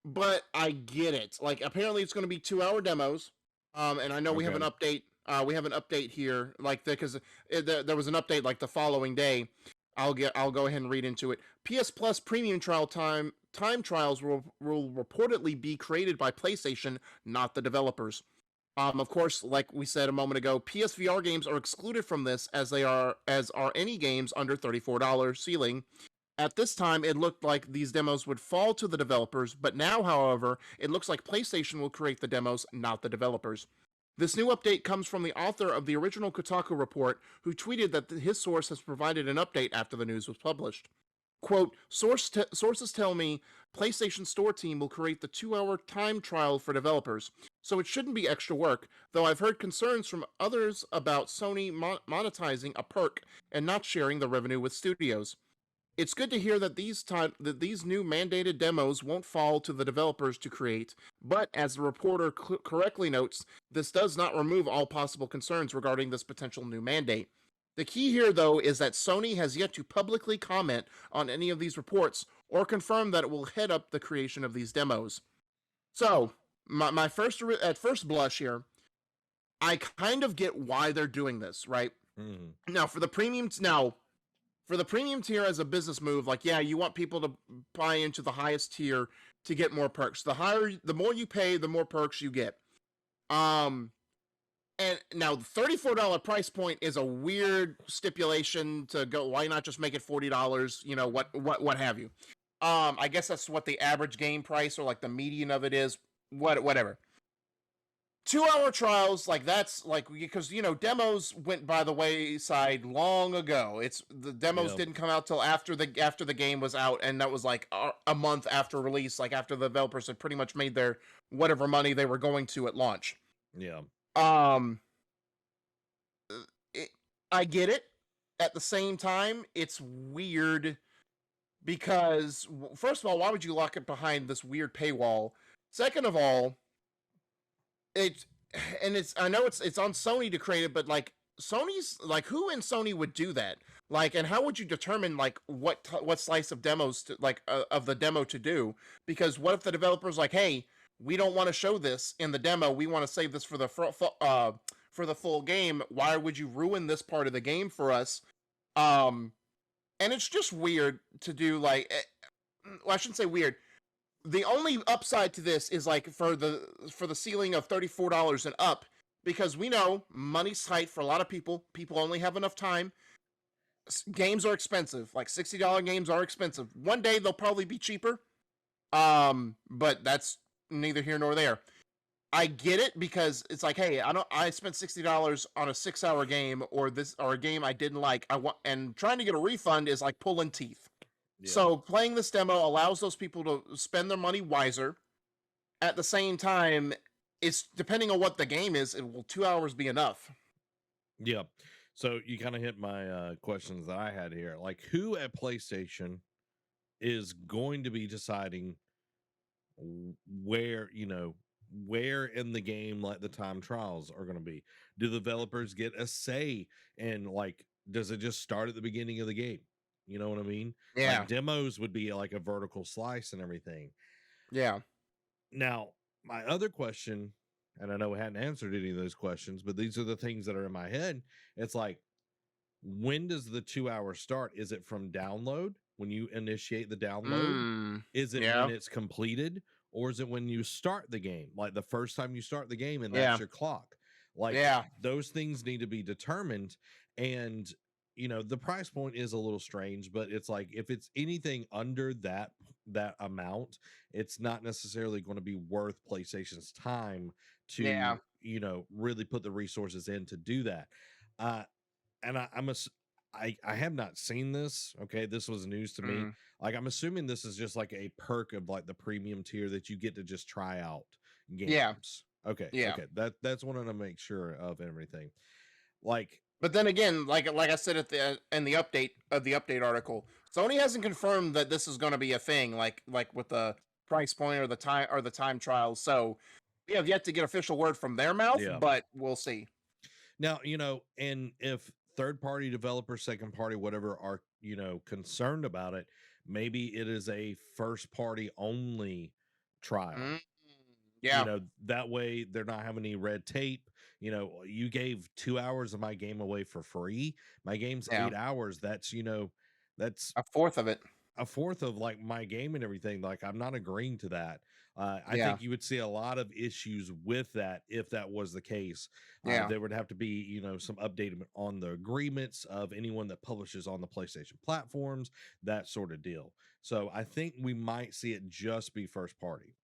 [SPEAKER 2] but I get it. Like, apparently it's going to be 2-hour demos. And I know we have an update. We have an update here, like, because there was an update like the following day. I'll go ahead and read into it. PS Plus premium time trials will reportedly be created by PlayStation, not the developers. Of course, like we said a moment ago, PSVR games are excluded from this, as are any games under $34 ceiling. At this time, it looked like these demos would fall to the developers, but now, however, it looks like PlayStation will create the demos, not the developers. This new update comes from the author of the original Kotaku report, who tweeted that his source has provided an update after the news was published. Quote, sources tell me PlayStation Store team will create the 2-hour time trial for developers, so it shouldn't be extra work, though I've heard concerns from others about Sony monetizing a perk and not sharing the revenue with studios. It's good to hear that these new mandated demos won't fall to the developers to create, but as the reporter correctly notes, this does not remove all possible concerns regarding this potential new mandate. The key here, though, is that Sony has yet to publicly comment on any of these reports or confirm that it will head up the creation of these demos. So, my first at first blush here, I kind of get why they're doing this, right? Now, for the premium tier as a business move, like, yeah, you want people to buy into the highest tier to get more perks. The more you pay, the more perks you get. And now the $34 price point is a weird stipulation to go. Why not just make it $40? You know, what have you? I guess that's what the average game price or like the median of it is. Whatever. 2-hour trials, like that's like, because you know demos went by the wayside long ago. It's the demos didn't come out till after the game was out, and that was like a month after release, like after the developers had pretty much made their whatever money they were going to at launch.
[SPEAKER 1] Yeah.
[SPEAKER 2] I get it. At the same time, it's weird because first of all, why would you lock it behind this weird paywall? Second of all, I know it's on Sony to create it, but like Sony's like, who in Sony would do that? Like, and how would you determine like what slice of demos to like of the demo to do? Because what if the developer's like, hey, we don't want to show this in the demo, we want to save this for the full game. Why would you ruin this part of the game for us? And it's just weird to do. Like, well, I shouldn't say weird. The only upside to this is like for the ceiling of $34 and up, because we know money's tight for a lot of people. People only have enough time. Games are expensive. Like $60 games are expensive. One day they'll probably be cheaper. But that's neither here nor there. I get it because it's like, hey, I spent $60 on a 6-hour game or a game I didn't like. And trying to get a refund is like pulling teeth. Yeah. So playing this demo allows those people to spend their money wiser. At the same time, it's depending on what the game is, will 2 hours be enough?
[SPEAKER 1] Yeah. So you kind of hit my questions that I had here. Like, who at PlayStation is going to be deciding where in the game like the time trials are going to be? Do the developers get a say? And like, does it just start at the beginning of the game? You know what I mean?
[SPEAKER 2] Yeah.
[SPEAKER 1] Like demos would be like a vertical slice and everything.
[SPEAKER 2] Yeah.
[SPEAKER 1] Now, my other question, and I know I hadn't answered any of those questions, but these are the things that are in my head. It's like, when does the 2 hours start? Is it from download? When you initiate the download? Is it when it's completed? Or is it when you start the game? Like the first time you start the game and that's your clock. Like those things need to be determined. And you know, the price point is a little strange, but it's like, if it's anything under that amount, it's not necessarily going to be worth PlayStation's time to, you know, really put the resources in to do that. And I have not seen this. Okay. This was news to me. Like, I'm assuming this is just like a perk of like the premium tier that you get to just try out games.
[SPEAKER 2] Yeah.
[SPEAKER 1] Okay.
[SPEAKER 2] Yeah.
[SPEAKER 1] Okay. That's what I want to make sure of everything. Like,
[SPEAKER 2] but then again, like I said in the update article, Sony hasn't confirmed that this is going to be a thing. Like with the price point or the time trials. So we have yet to get official word from their mouth, but we'll see.
[SPEAKER 1] Now, you know, and if third-party developers, second-party, whatever, are, you know, concerned about it, maybe it is a first-party only trial.
[SPEAKER 2] Yeah.
[SPEAKER 1] You know, that way they're not having any red tape. You know, you gave 2 hours of my game away for free. My game's 8 hours. That's, you know, that's
[SPEAKER 2] a fourth of it.
[SPEAKER 1] A fourth of like my game and everything. Like, I'm not agreeing to that. I think you would see a lot of issues with that if that was the case. There would have to be, you know, some updatement on the agreements of anyone that publishes on the PlayStation platforms, that sort of deal. So I think we might see it just be first party.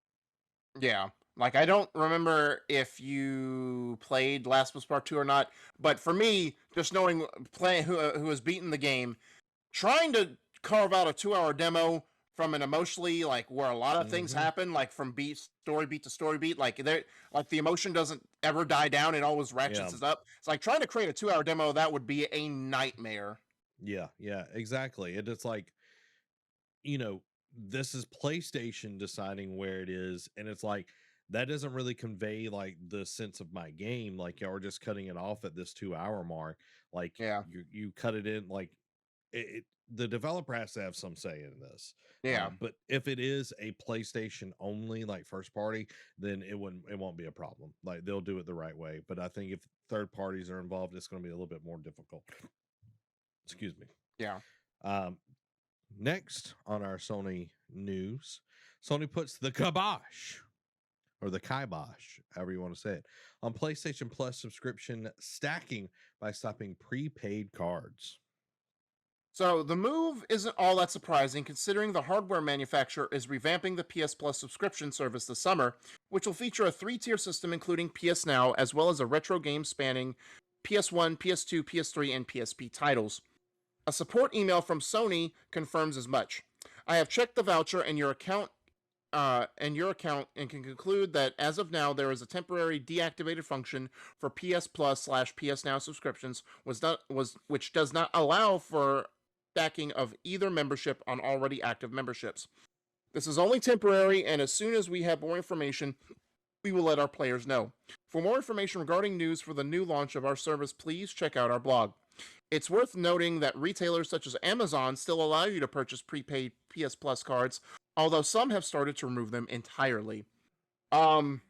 [SPEAKER 2] Yeah. Like, I don't remember if you played Last of Us Part 2 or not, but for me, just knowing who has beaten the game, trying to carve out a 2-hour demo from an emotionally, like, where a lot of things happen, like from story beat to story beat, like the emotion doesn't ever die down, it always ratchets it up. It's like trying to create a 2-hour demo, that would be a nightmare.
[SPEAKER 1] Yeah, exactly. It's like, this is PlayStation deciding where it is, and it's like that doesn't really convey like the sense of my game. Like y'all are just cutting it off at this 2 hour mark. Like
[SPEAKER 2] Yeah.
[SPEAKER 1] you cut it in like the developer has to have some say in this.
[SPEAKER 2] Yeah.
[SPEAKER 1] But if it is a PlayStation only, like first party, then it won't be a problem. Like they'll do it the right way. But I think if third parties are involved, it's going to be a little bit more difficult. Excuse me.
[SPEAKER 2] Yeah.
[SPEAKER 1] Next on our Sony news, Sony puts the kibosh or the kibosh, however you want to say it, on PlayStation Plus subscription stacking by stopping prepaid cards.
[SPEAKER 2] So the move isn't all that surprising considering the hardware manufacturer is revamping the PS Plus subscription service this summer, which will feature a 3-tier system including PS Now as well as a retro game spanning PS1, PS2, PS3, and PSP titles. A support email from Sony confirms as much. I have checked the voucher and your account and can conclude that as of now there is a temporary deactivated function for PS Plus / PS Now subscriptions which does not allow for stacking of either membership on already active memberships. This is only temporary, and as soon as we have more information, we will let our players know. For more information regarding news for the new launch of our service, please check out our blog. It's worth noting that retailers such as Amazon still allow you to purchase prepaid PS Plus cards, although some have started to remove them entirely. It kind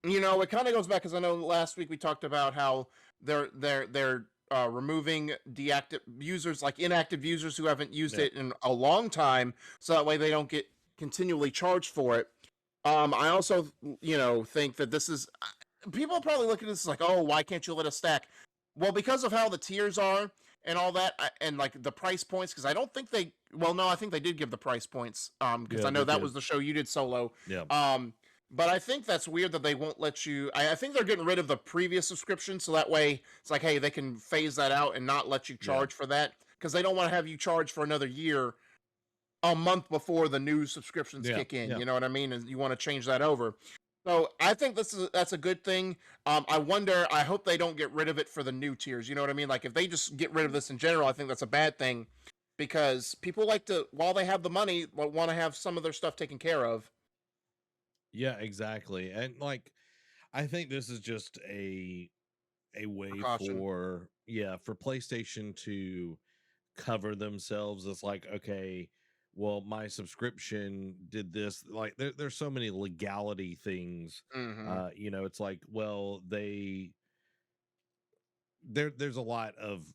[SPEAKER 2] of goes back because I know last week we talked about how they're removing deactive users, like inactive users who haven't used it in a long time, so that way they don't get continually charged for it. I also, think that this is people probably look at this like, oh, why can't you let us stack? Well, because of how the tiers are and all that, and like the price points, because I don't think they. Well, no, I think they did give the price points. Because I know that was the show you did solo.
[SPEAKER 1] Yeah.
[SPEAKER 2] But I think that's weird that they won't let you. I think they're getting rid of the previous subscription, so that way it's like, hey, they can phase that out and not let you charge for that, because they don't want to have you charge for another year, a month before the new subscriptions kick in. You know what I mean? And you want to change that over. So I think that's a good thing. I hope they don't get rid of it for the new tiers. You know what I mean? Like if they just get rid of this in general, I think that's a bad thing, because people like to, while they have the money, want to have some of their stuff taken care of.
[SPEAKER 1] Yeah, exactly. And like I think this is just a way for PlayStation to cover themselves. It's like, okay, well, my subscription did this. Like there's so many legality things. It's like, well, there's a lot of,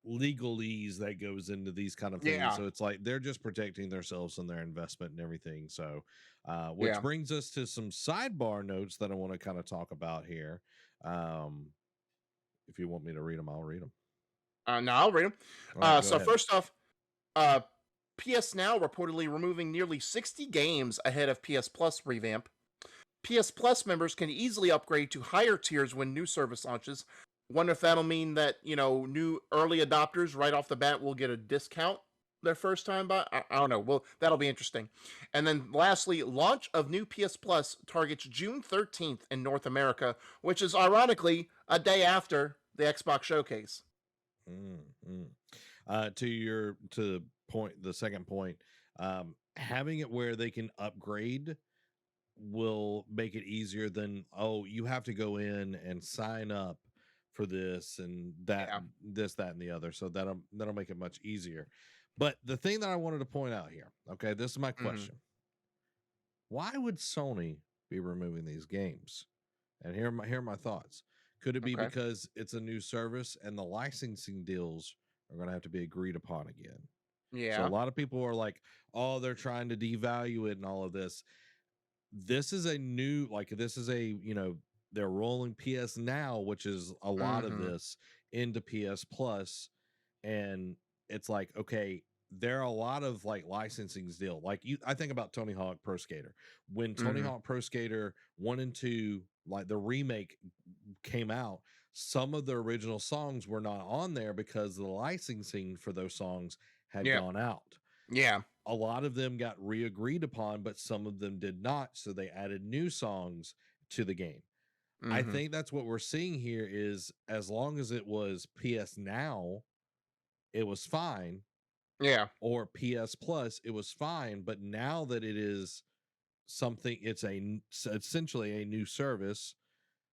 [SPEAKER 1] legalese that goes into these kind of things.
[SPEAKER 2] Yeah.
[SPEAKER 1] So it's like they're just protecting themselves and their investment and everything. So which brings us to some sidebar notes that I want to kind of talk about here. If you want me to read them, I'll read them.
[SPEAKER 2] No, I'll read them.
[SPEAKER 1] Right,
[SPEAKER 2] so ahead. First off, PS Now reportedly removing nearly 60 games ahead of PS Plus revamp. PS Plus members can easily upgrade to higher tiers when new service launches. Wonder if that'll mean that, new early adopters right off the bat will get a discount their first time buy. I don't know. Well, that'll be interesting. And then lastly, launch of new PS Plus targets June 13th in North America, which is ironically a day after the Xbox showcase.
[SPEAKER 1] To the second point, having it where they can upgrade will make it easier than, oh, you have to go in and sign up for this and that, that and the other. So that'll make it much easier. But the thing that I wanted to point out here, okay, this is my question. Why would Sony be removing these games? And here are my thoughts. Could it be because it's a new service and the licensing deals are going to have to be agreed upon again?
[SPEAKER 2] Yeah.
[SPEAKER 1] So a lot of people are like, oh, they're trying to devalue it and all of this. This is a new, they're rolling PS Now, which is a lot of this, into PS Plus. And it's like, okay, there are a lot of like licensing deal. Like I think about Tony Hawk Pro Skater. When Tony Hawk Pro Skater 1 and 2, like the remake came out, some of the original songs were not on there because the licensing for those songs had gone out.
[SPEAKER 2] Yeah.
[SPEAKER 1] A lot of them got re-agreed upon, but some of them did not. So they added new songs to the game. I think that's what we're seeing here is as long as it was PS Now, it was fine.
[SPEAKER 2] Yeah.
[SPEAKER 1] or PS Plus, it was fine. But now that it is something, essentially a new service,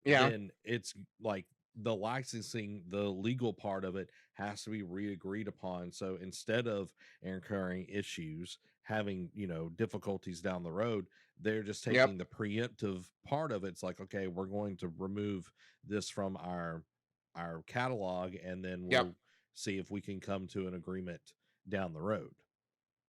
[SPEAKER 2] Yeah.
[SPEAKER 1] then it's like the licensing, the legal part of it has to be re-agreed upon. So instead of incurring issues, having, difficulties down the road, they're just
[SPEAKER 2] Yep.
[SPEAKER 1] taking the preemptive part of it. It's like, okay, we're going to remove this from our catalog, and then
[SPEAKER 2] Yep.
[SPEAKER 1] we'll see if we can come to an agreement down the road.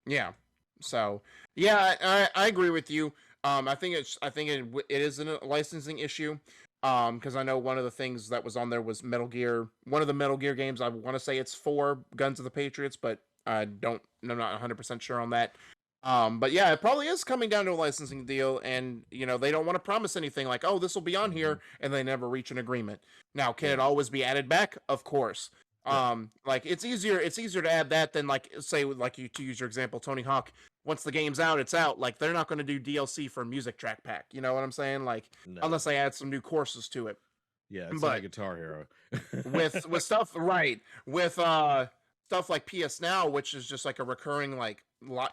[SPEAKER 2] Yeah. So yeah, I agree with you. I think it is a licensing issue. Because I know one of the things that was on there was Metal Gear. One of the Metal Gear games. I want to say it's 4 Guns of the Patriots, but I'm not 100% sure on that. But yeah, it probably is coming down to a licensing deal, and they don't want to promise anything like, oh, this will be on here, and they never reach an agreement. Now, can it always be added back? Of course. Like it's easier to add that than like say like you to use your example, Tony Hawk. Once the game's out, it's out. Like they're not going to do DLC for music track pack. You know what I'm saying? Like
[SPEAKER 1] No.
[SPEAKER 2] unless they add some new courses to it.
[SPEAKER 1] Yeah, it's
[SPEAKER 2] But
[SPEAKER 1] like Guitar Hero.
[SPEAKER 2] with stuff right with stuff like PS Now, which is just like a recurring like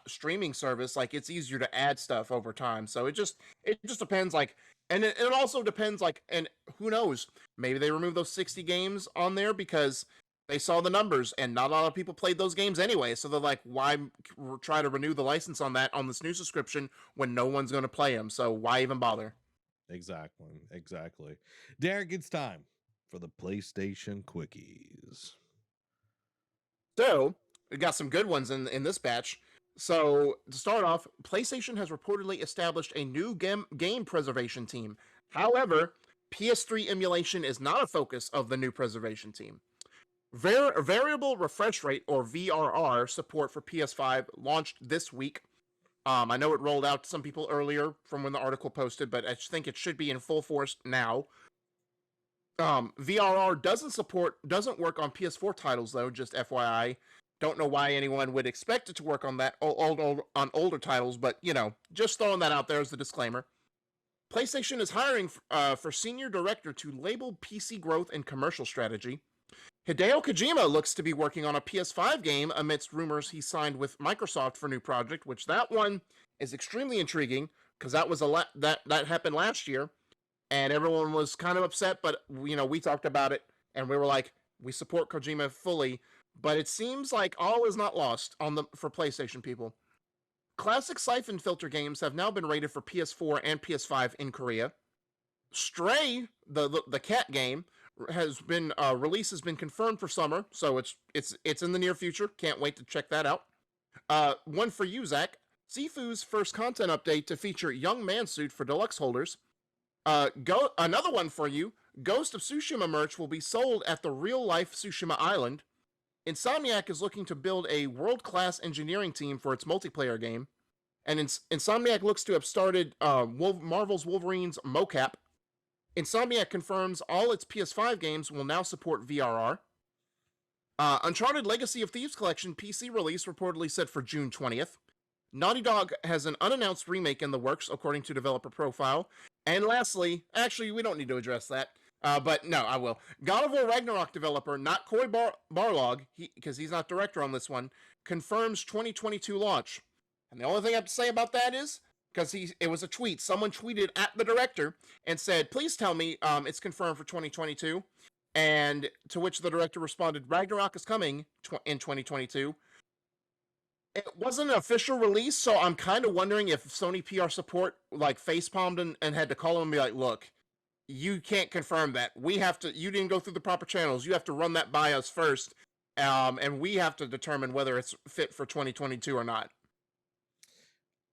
[SPEAKER 2] streaming service, like it's easier to add stuff over time. So it just depends like, and it also depends like, and who knows, maybe they remove those 60 games on there because they saw the numbers and not a lot of people played those games anyway, so they're like, why try to renew the license on that on this new subscription when no one's going to play them, so why even bother?
[SPEAKER 1] Exactly. Derek, it's time for the PlayStation Quickies.
[SPEAKER 2] So we got some good ones in this batch. So to start off, PlayStation has reportedly established a new game preservation team. However, PS3 emulation is not a focus of the new preservation team. Variable refresh rate, or VRR, support for PS5 launched this week. I know it rolled out to some people earlier from when the article posted, but I think it should be in full force now. VRR doesn't work on PS4 titles though, just FYI. Don't know why anyone would expect it to work on that on older titles, but just throwing that out there as the disclaimer. PlayStation is hiring for senior director to label PC growth and commercial strategy. Hideo Kojima looks to be working on a PS5 game amidst rumors he signed with Microsoft for a new project, which that one is extremely intriguing because that was that happened last year, and everyone was kind of upset. But we talked about it, and we were like, we support Kojima fully. But it seems like all is not lost for PlayStation people. Classic Siphon Filter games have now been rated for PS4 and PS5 in Korea. Stray, the cat game, release has been confirmed for summer, so it's in the near future. Can't wait to check that out. One for you, Zach. Sifu's first content update to feature young man suit for deluxe holders. Another one for you. Ghost of Tsushima merch will be sold at the real life Tsushima Island. Insomniac is looking to build a world-class engineering team for its multiplayer game, and Insomniac looks to have started Marvel's Wolverine's mocap. Insomniac confirms all its PS5 games will now support VRR. Uncharted Legacy of Thieves Collection PC release reportedly set for June 20th. Naughty Dog has an unannounced remake in the works, according to developer profile. And lastly, actually, we don't need to address that, but no, I will. God of War Ragnarok developer, not Cory Barlog, because he's not director on this one, confirms 2022 launch. And the only thing I have to say about that is, because it was a tweet, someone tweeted at the director and said, please tell me it's confirmed for 2022. And to which the director responded, Ragnarok is coming in 2022. It wasn't an official release, so I'm kind of wondering if Sony PR support like facepalmed and had to call him and be like, look, you can't confirm that. You didn't go through the proper channels. You have to run that by us first. And we have to determine whether it's fit for 2022 or not.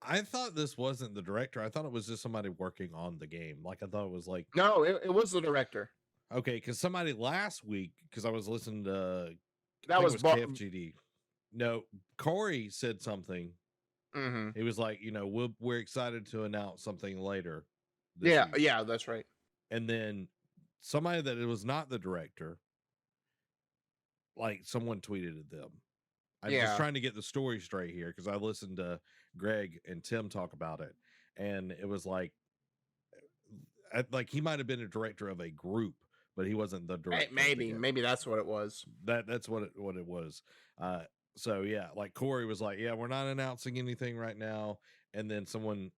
[SPEAKER 1] I thought this wasn't the director. I thought it was just somebody working on the game. Like I thought it was like,
[SPEAKER 2] no, it was the director.
[SPEAKER 1] Okay, because somebody last week, because I was listening to
[SPEAKER 2] that was
[SPEAKER 1] KFGD. No, Corey said something.
[SPEAKER 2] Mm-hmm.
[SPEAKER 1] He was like, we're excited to announce something later.
[SPEAKER 2] Yeah, that's right.
[SPEAKER 1] And then somebody that it was not the director, like someone tweeted at them. I'm just trying to get the story straight here because I listened to Greg and Tim talk about it, and it was like he might have been a director of a group, but he wasn't the director.
[SPEAKER 2] Maybe that's what it was.
[SPEAKER 1] That's what it was. So yeah, like Corey was like, yeah, we're not announcing anything right now. And then someone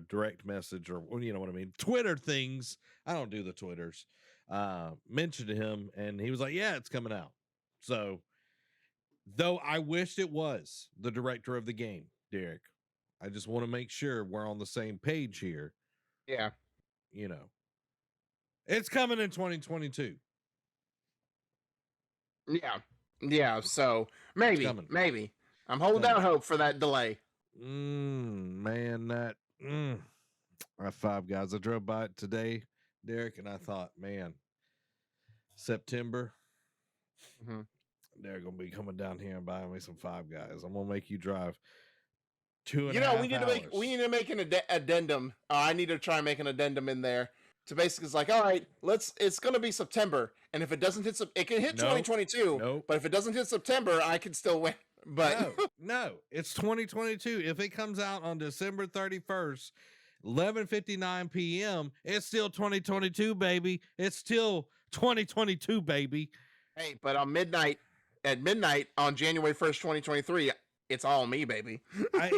[SPEAKER 1] direct message, or you know what I mean, Twitter things. I don't do the Twitters. Mentioned to him, and he was like, yeah, it's coming out. So though I wished it was the director of the game, Derek. I just want to make sure we're on the same page here.
[SPEAKER 2] Yeah.
[SPEAKER 1] You know, it's coming in 2022.
[SPEAKER 2] Yeah. Yeah. So maybe. I'm holding out hope for that delay.
[SPEAKER 1] Man, that Five Guys. I drove by it today, Derek, and I thought, man, September, they're gonna be coming down here and buying me some Five Guys. I'm gonna make you drive 2.5 hours.
[SPEAKER 2] We need to make an addendum. I need to try and make an addendum in there to basically, it's like, all right, it's gonna be September, and if it doesn't hit, it can hit 2022.
[SPEAKER 1] Nope.
[SPEAKER 2] But if it doesn't hit September, I can still win. But
[SPEAKER 1] no, it's 2022. If it comes out on December 31st, 11:59 p.m., it's still 2022, baby. It's still 2022, baby.
[SPEAKER 2] Hey, but at midnight on January 1st, 2023, it's all me, baby.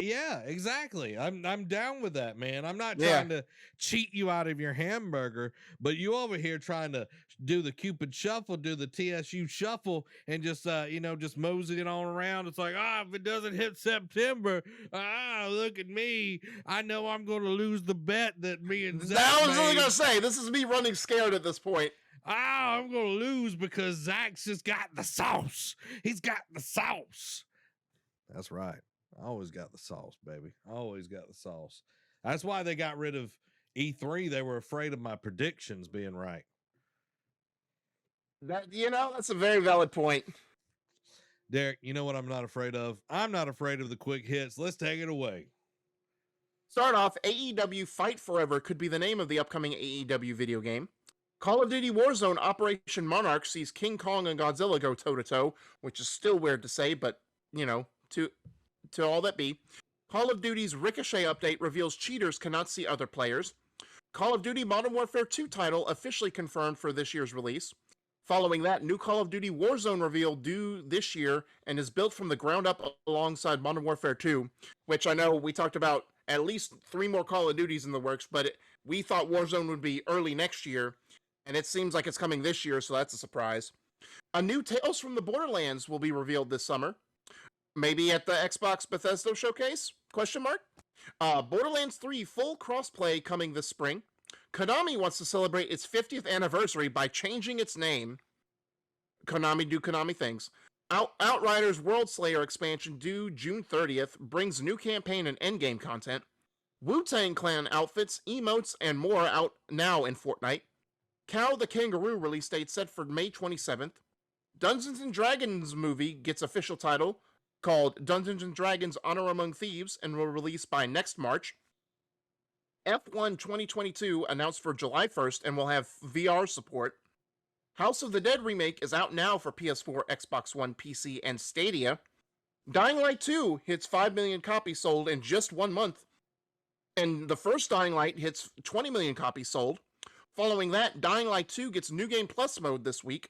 [SPEAKER 1] Yeah, exactly. I'm down with that, man. I'm not trying to cheat you out of your hamburger, but you over here trying to do the Cupid shuffle, do the TSU shuffle, and just just moseying on around. It's like, if it doesn't hit September, look at me. I know I'm going to lose the bet that me and Zach
[SPEAKER 2] I was only
[SPEAKER 1] made.
[SPEAKER 2] gonna say, this is me running scared at this point.
[SPEAKER 1] I'm going to lose because Zach's just got the sauce. He's got the sauce. That's right. I always got the sauce, baby. I always got the sauce. That's why they got rid of E3. They were afraid of my predictions being right.
[SPEAKER 2] That's a very valid point.
[SPEAKER 1] Derek, you know what I'm not afraid of? I'm not afraid of the quick hits. Let's take it away.
[SPEAKER 2] Start off, AEW Fight Forever could be the name of the upcoming AEW video game. Call of Duty Warzone Operation Monarch sees King Kong and Godzilla go toe-to-toe, which is still weird to say, but, to all that be. Call of Duty's Ricochet update reveals cheaters cannot see other players. Call of Duty Modern Warfare 2 title officially confirmed for this year's release. Following that, new Call of Duty Warzone reveal due this year and is built from the ground up alongside Modern Warfare 2, which I know we talked about at least 3 more Call of Duties in the works, but we thought Warzone would be early next year, and it seems like it's coming this year, so that's a surprise. A new Tales from the Borderlands will be revealed this summer. Maybe at the Xbox Bethesda showcase? ? Borderlands 3 full crossplay coming this spring. Konami wants to celebrate its 50th anniversary by changing its name. Konami do Konami things. Outriders World Slayer expansion due June 30th brings new campaign and endgame content. Wu-Tang Clan outfits, emotes, and more out now in Fortnite. Cow the Kangaroo release date set for May 27th. Dungeons & Dragons movie gets official title called Dungeons & Dragons Honor Among Thieves and will release by next March. F1 2022 announced for July 1st and will have VR support. House of the Dead remake is out now for PS4, Xbox One, PC, and Stadia. Dying Light 2 hits 5 million copies sold in just 1 month. And the first Dying Light hits 20 million copies sold. Following that, Dying Light 2 gets New Game Plus mode this week.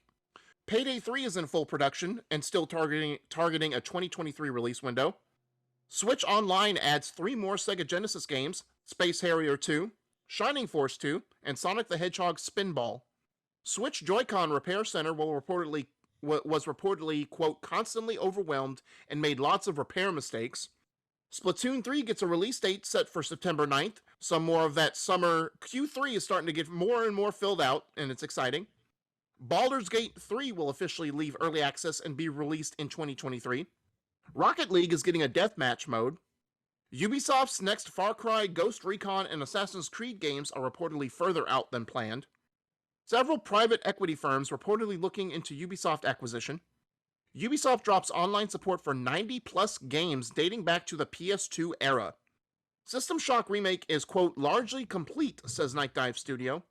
[SPEAKER 2] Payday 3 is in full production and still targeting a 2023 release window. Switch Online adds 3 more Sega Genesis games, Space Harrier 2, Shining Force 2, and Sonic the Hedgehog Spinball. Switch Joy-Con Repair Center was reportedly, quote, constantly overwhelmed and made lots of repair mistakes. Splatoon 3 gets a release date set for September 9th. Some more of that summer Q3 is starting to get more and more filled out, and it's exciting. Baldur's Gate 3 will officially leave early access and be released in 2023. Rocket League is getting a deathmatch mode. Ubisoft's next Far Cry, Ghost Recon, and Assassin's Creed games are reportedly further out than planned. Several private equity firms reportedly looking into Ubisoft acquisition. Ubisoft drops online support for 90-plus games dating back to the PS2 era. System Shock Remake is, quote, largely complete, says Night Dive Studio.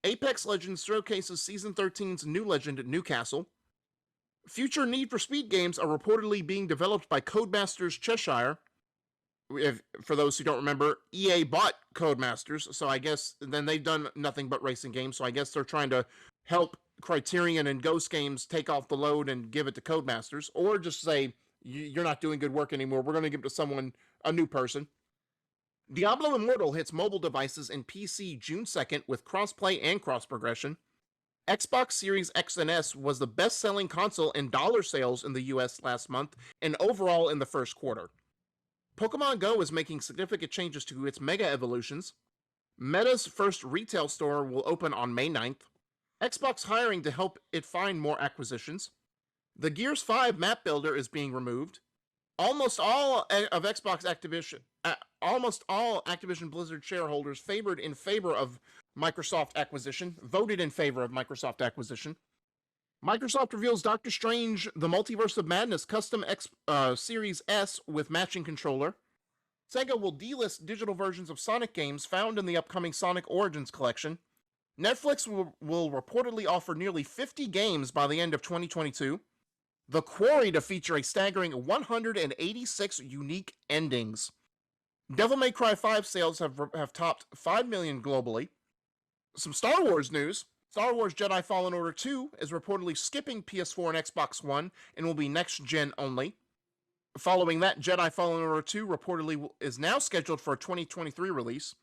[SPEAKER 2] Apex Legends showcases Season 13's new legend at Newcastle. Future Need for Speed games are reportedly being developed by Codemasters Cheshire. For those who don't remember, EA bought Codemasters, so I guess then they've done nothing but racing games, so I guess they're trying to help Criterion and Ghost Games take off the load and give it to Codemasters, or just say, you're not doing good work anymore. We're going to give it to someone, a new person. Diablo Immortal hits mobile devices and PC June 2nd with crossplay and cross progression. Xbox Series X and S was the best-selling console in dollar sales in the US last month and overall in the first quarter. Pokemon Go is making significant changes to its Mega Evolutions. Meta's first retail store will open on May 9th. Xbox hiring to help it find more acquisitions. The Gears 5 map builder is being removed. Almost all Activision Blizzard shareholders voted in favor of Microsoft acquisition. Microsoft reveals Doctor Strange: The Multiverse of Madness custom Series S with matching controller. Sega will delist digital versions of Sonic games found in the upcoming Sonic Origins collection. Netflix will reportedly offer nearly 50 games by the end of 2022. The Quarry to feature a staggering 186 unique endings. Devil May Cry 5 sales have topped 5 million globally. Some Star Wars news. Star Wars Jedi Fallen Order 2 is reportedly skipping PS4 and Xbox One and will be next-gen only. Following that, Jedi Fallen Order 2 reportedly is now scheduled for a 2023 release.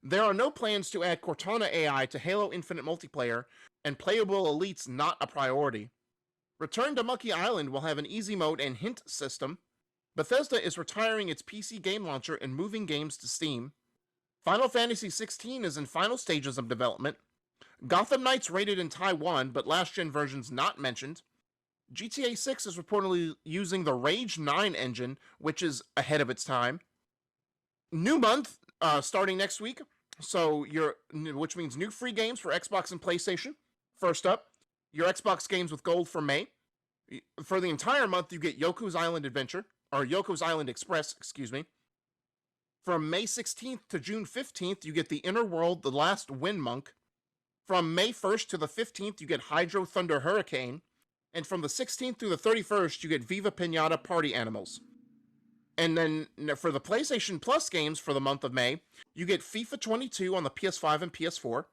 [SPEAKER 2] There are no plans to add Cortana AI to Halo Infinite multiplayer, and playable elites not a priority. Return to Monkey Island will have an easy mode and hint system. Bethesda is retiring its PC game launcher and moving games to Steam. Final Fantasy XVI is in final stages of development. Gotham Knights rated in Taiwan, but last-gen versions not mentioned. GTA 6 is reportedly using the Rage 9 engine, which is ahead of its time. New month, starting next week, which means new free games for Xbox and PlayStation. First up, your Xbox games with gold for May. For the entire month, you get Yoku's Island Express, From May 16th to June 15th, you get The Inner World, The Last Wind Monk. From May 1st to the 15th, you get Hydro Thunder Hurricane. And from the 16th through the 31st, you get Viva Pinata Party Animals. And then for the PlayStation Plus games for the month of May, you get FIFA 22 on the PS5 and PS4.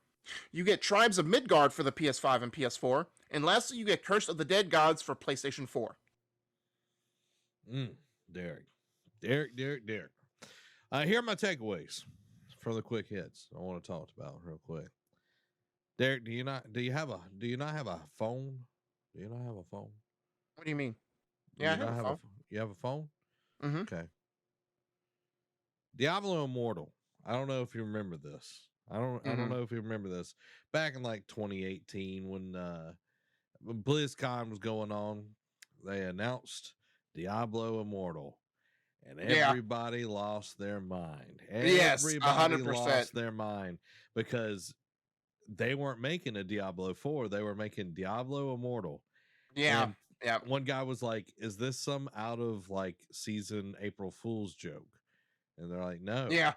[SPEAKER 2] You get Tribes of Midgard for the PS5 and PS4. And lastly, you get Curse of the Dead Gods for PlayStation 4.
[SPEAKER 1] Derek. Here are my takeaways for the quick hits I want to talk about real quick. Derek, do you not have a phone? Do you not have a phone?
[SPEAKER 2] What do you mean? Yeah, I have a phone.
[SPEAKER 1] You have a phone?
[SPEAKER 2] Mm-hmm.
[SPEAKER 1] Okay. Diablo Immortal. I don't know if you remember this. I don't know if you remember this. Back in like 2018 when BlizzCon was going on, they announced Diablo Immortal. And everybody lost their mind. Everybody
[SPEAKER 2] 100%.
[SPEAKER 1] lost their mind because they weren't making a Diablo 4. They were making Diablo Immortal.
[SPEAKER 2] Yeah.
[SPEAKER 1] And one guy was like, is this some out of like season April Fool's joke? And they're like, no.
[SPEAKER 2] Yeah.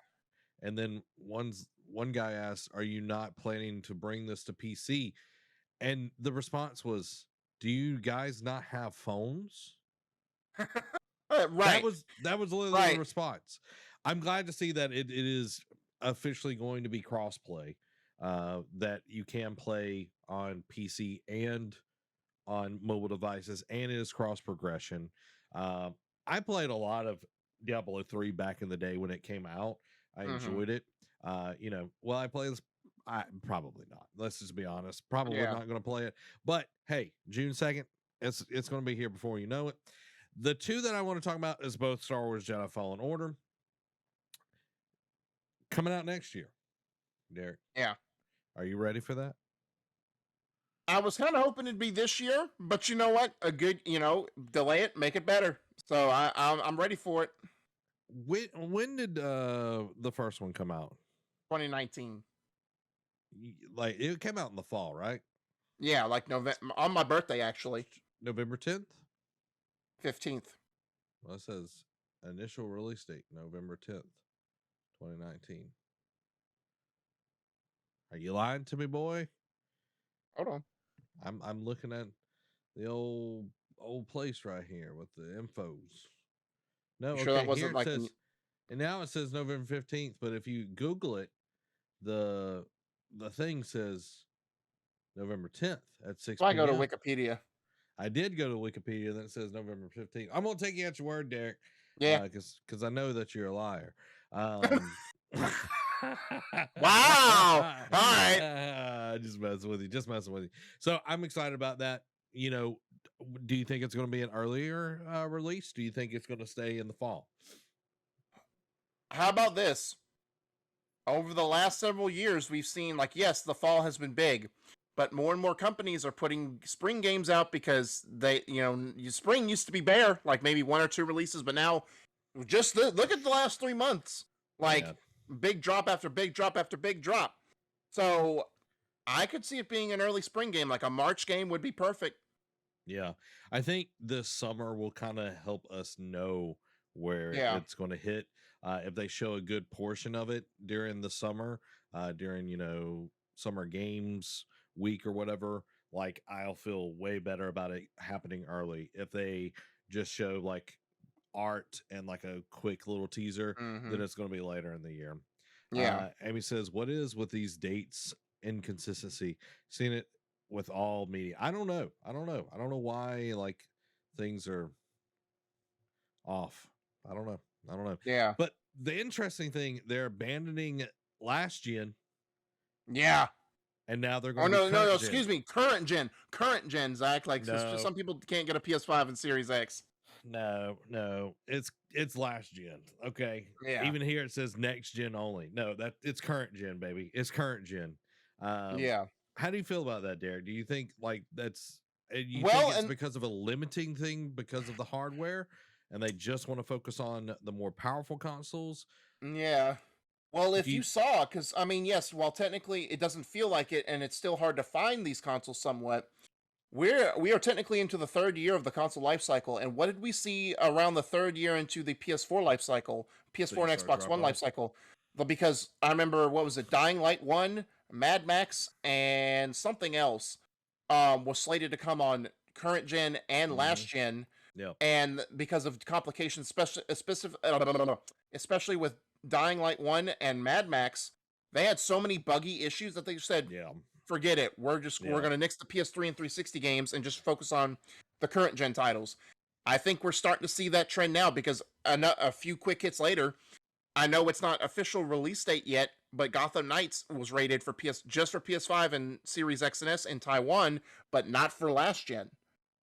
[SPEAKER 1] And then one guy asked, are you not planning to bring this to PC? And the response was, do you guys not have phones?
[SPEAKER 2] Right.
[SPEAKER 1] That was literally the response. I'm glad to see that it is officially going to be crossplay, that you can play on PC and on mobile devices, and it is cross progression. I played a lot of Diablo 3 back in the day when it came out. I enjoyed it. Will I play this? Probably not. Let's just be honest. Probably not going to play it. But hey, June 2nd, it's going to be here before you know it. The two that I want to talk about is both Star Wars Jedi Fallen Order coming out next year. Derek.
[SPEAKER 2] Yeah.
[SPEAKER 1] Are you ready for that?
[SPEAKER 2] I was kind of hoping it'd be this year, but you know what? A good, delay it, make it better. So I'm ready for it.
[SPEAKER 1] When did the first one come out?
[SPEAKER 2] 2019.
[SPEAKER 1] Like it came out in the fall, right?
[SPEAKER 2] Yeah, like November, on my birthday actually.
[SPEAKER 1] November 10th?
[SPEAKER 2] 15th.
[SPEAKER 1] Well, it says initial release date, November 10th, 2019. Are you lying to me, boy?
[SPEAKER 2] Hold on.
[SPEAKER 1] I'm looking at the old place right here with the infos. No,
[SPEAKER 2] sure that wasn't like
[SPEAKER 1] says, and now it says November 15th, but if you Google it, the thing says November 10th at 6
[SPEAKER 2] So I go to
[SPEAKER 1] p.m.
[SPEAKER 2] Wikipedia.
[SPEAKER 1] I did go to Wikipedia, then it says November 15th. I'm gonna take you at your word, Derek,
[SPEAKER 2] Yeah.
[SPEAKER 1] because I know that you're a liar.
[SPEAKER 2] Wow. All right.
[SPEAKER 1] Just messing with you. Just messing with you. So I'm excited about that. You know, do you think it's going to be an earlier release? Do you think it's going to stay in the fall?
[SPEAKER 2] How about this? Over the last several years, we've seen, like, yes, the fall has been big, but more and more companies are putting spring games out because they, spring used to be bare, like maybe 1 or 2 releases, but now just look at the last 3 months, like big drop after big drop after big drop. So I could see it being an early spring game, like a March game would be perfect.
[SPEAKER 1] Yeah, I think this summer will kind of help us know where it's going to hit. If they show a good portion of it during the summer, during summer games week or whatever, like I'll feel way better about it happening early. If they just show like art and like a quick little teaser, then it's going to be later in the year.
[SPEAKER 2] Yeah.
[SPEAKER 1] Amy says, what is with these dates inconsistency? Seen it with all media. I don't know why like things are off. I don't know.
[SPEAKER 2] Yeah.
[SPEAKER 1] But the interesting thing, they're abandoning last gen.
[SPEAKER 2] Yeah.
[SPEAKER 1] And now they're going
[SPEAKER 2] no, excuse me, current gen, Zach. Like
[SPEAKER 1] No.
[SPEAKER 2] some people can't get a PS5 and Series X.
[SPEAKER 1] No, it's last gen. Okay.
[SPEAKER 2] Yeah.
[SPEAKER 1] Even here it says next gen only. No, it's current gen, baby. It's current gen.
[SPEAKER 2] Yeah.
[SPEAKER 1] How do you feel about that, Derek? Do you think like that's think it's because of a limiting thing because of the hardware and they just want to focus on the more powerful consoles?
[SPEAKER 2] Yeah. Well, if you saw, because I mean, yes, while technically it doesn't feel like it, and it's still hard to find these consoles somewhat, we are technically into the 3rd year of the console life cycle. And what did we see around the 3rd year into the PS4 life cycle, PS4 and Xbox One life cycle? Because I remember, what was it, Dying Light 1, Mad Max, and something else was slated to come on current gen and last gen.
[SPEAKER 1] Yeah.
[SPEAKER 2] And because of complications, especially with Dying Light 1 and Mad Max, they had so many buggy issues that they said, forget it. We're going to nix the PS3 and 360 games and just focus on the current gen titles. I think we're starting to see that trend now, because a few quick hits later, I know it's not official release date yet, but Gotham Knights was rated for just for PS5 and Series X and S in Taiwan, but not for last gen.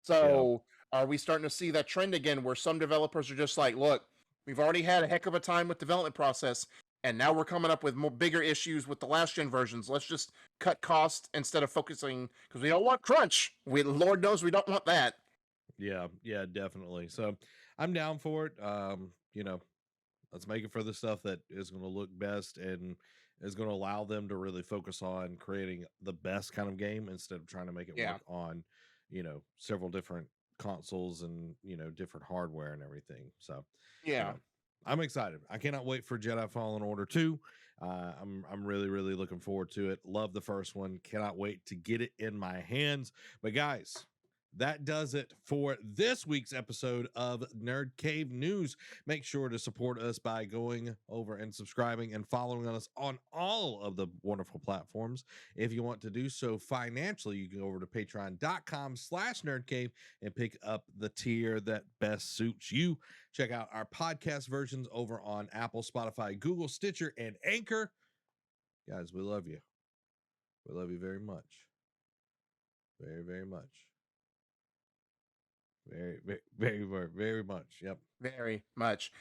[SPEAKER 2] So are we starting to see that trend again, where some developers are just like, look, we've already had a heck of a time with development process, and now we're coming up with bigger issues with the last gen versions. Let's just cut costs instead of focusing, because we don't want crunch. Lord knows we don't want that.
[SPEAKER 1] Yeah, definitely. So I'm down for it. Let's make it for the stuff that is going to look best and is going to allow them to really focus on creating the best kind of game instead of trying to make it work on, several different consoles and, different hardware and everything. So, I'm excited. I cannot wait for Jedi Fallen Order 2. I'm really, really looking forward to it. Love the first one. Cannot wait to get it in my hands. But guys, that does it for this week's episode of Nerd Cave News. Make sure to support us by going over and subscribing and following us on all of the wonderful platforms. If you want to do so financially, you can go over to patreon.com/nerdcave and pick up the tier that best suits you. Check out our podcast versions over on Apple, Spotify, Google, Stitcher, and Anchor. Guys, we love you. We love you very much. Very, very much. Very, very, very, very much. Yep. Very much.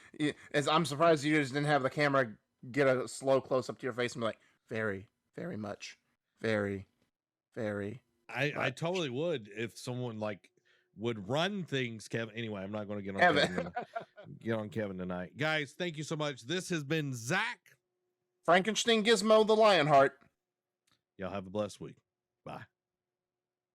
[SPEAKER 2] As I'm surprised you just didn't have the camera get a slow close up to your face and be like, very, very much. Very, very.
[SPEAKER 1] I totally would if someone like would run things, Kevin. Anyway, I'm not going to get on Kevin tonight. Guys, thank you so much. This has been Zach.
[SPEAKER 2] Frankenstein Gizmo the Lionheart.
[SPEAKER 1] Y'all have a blessed week. Bye.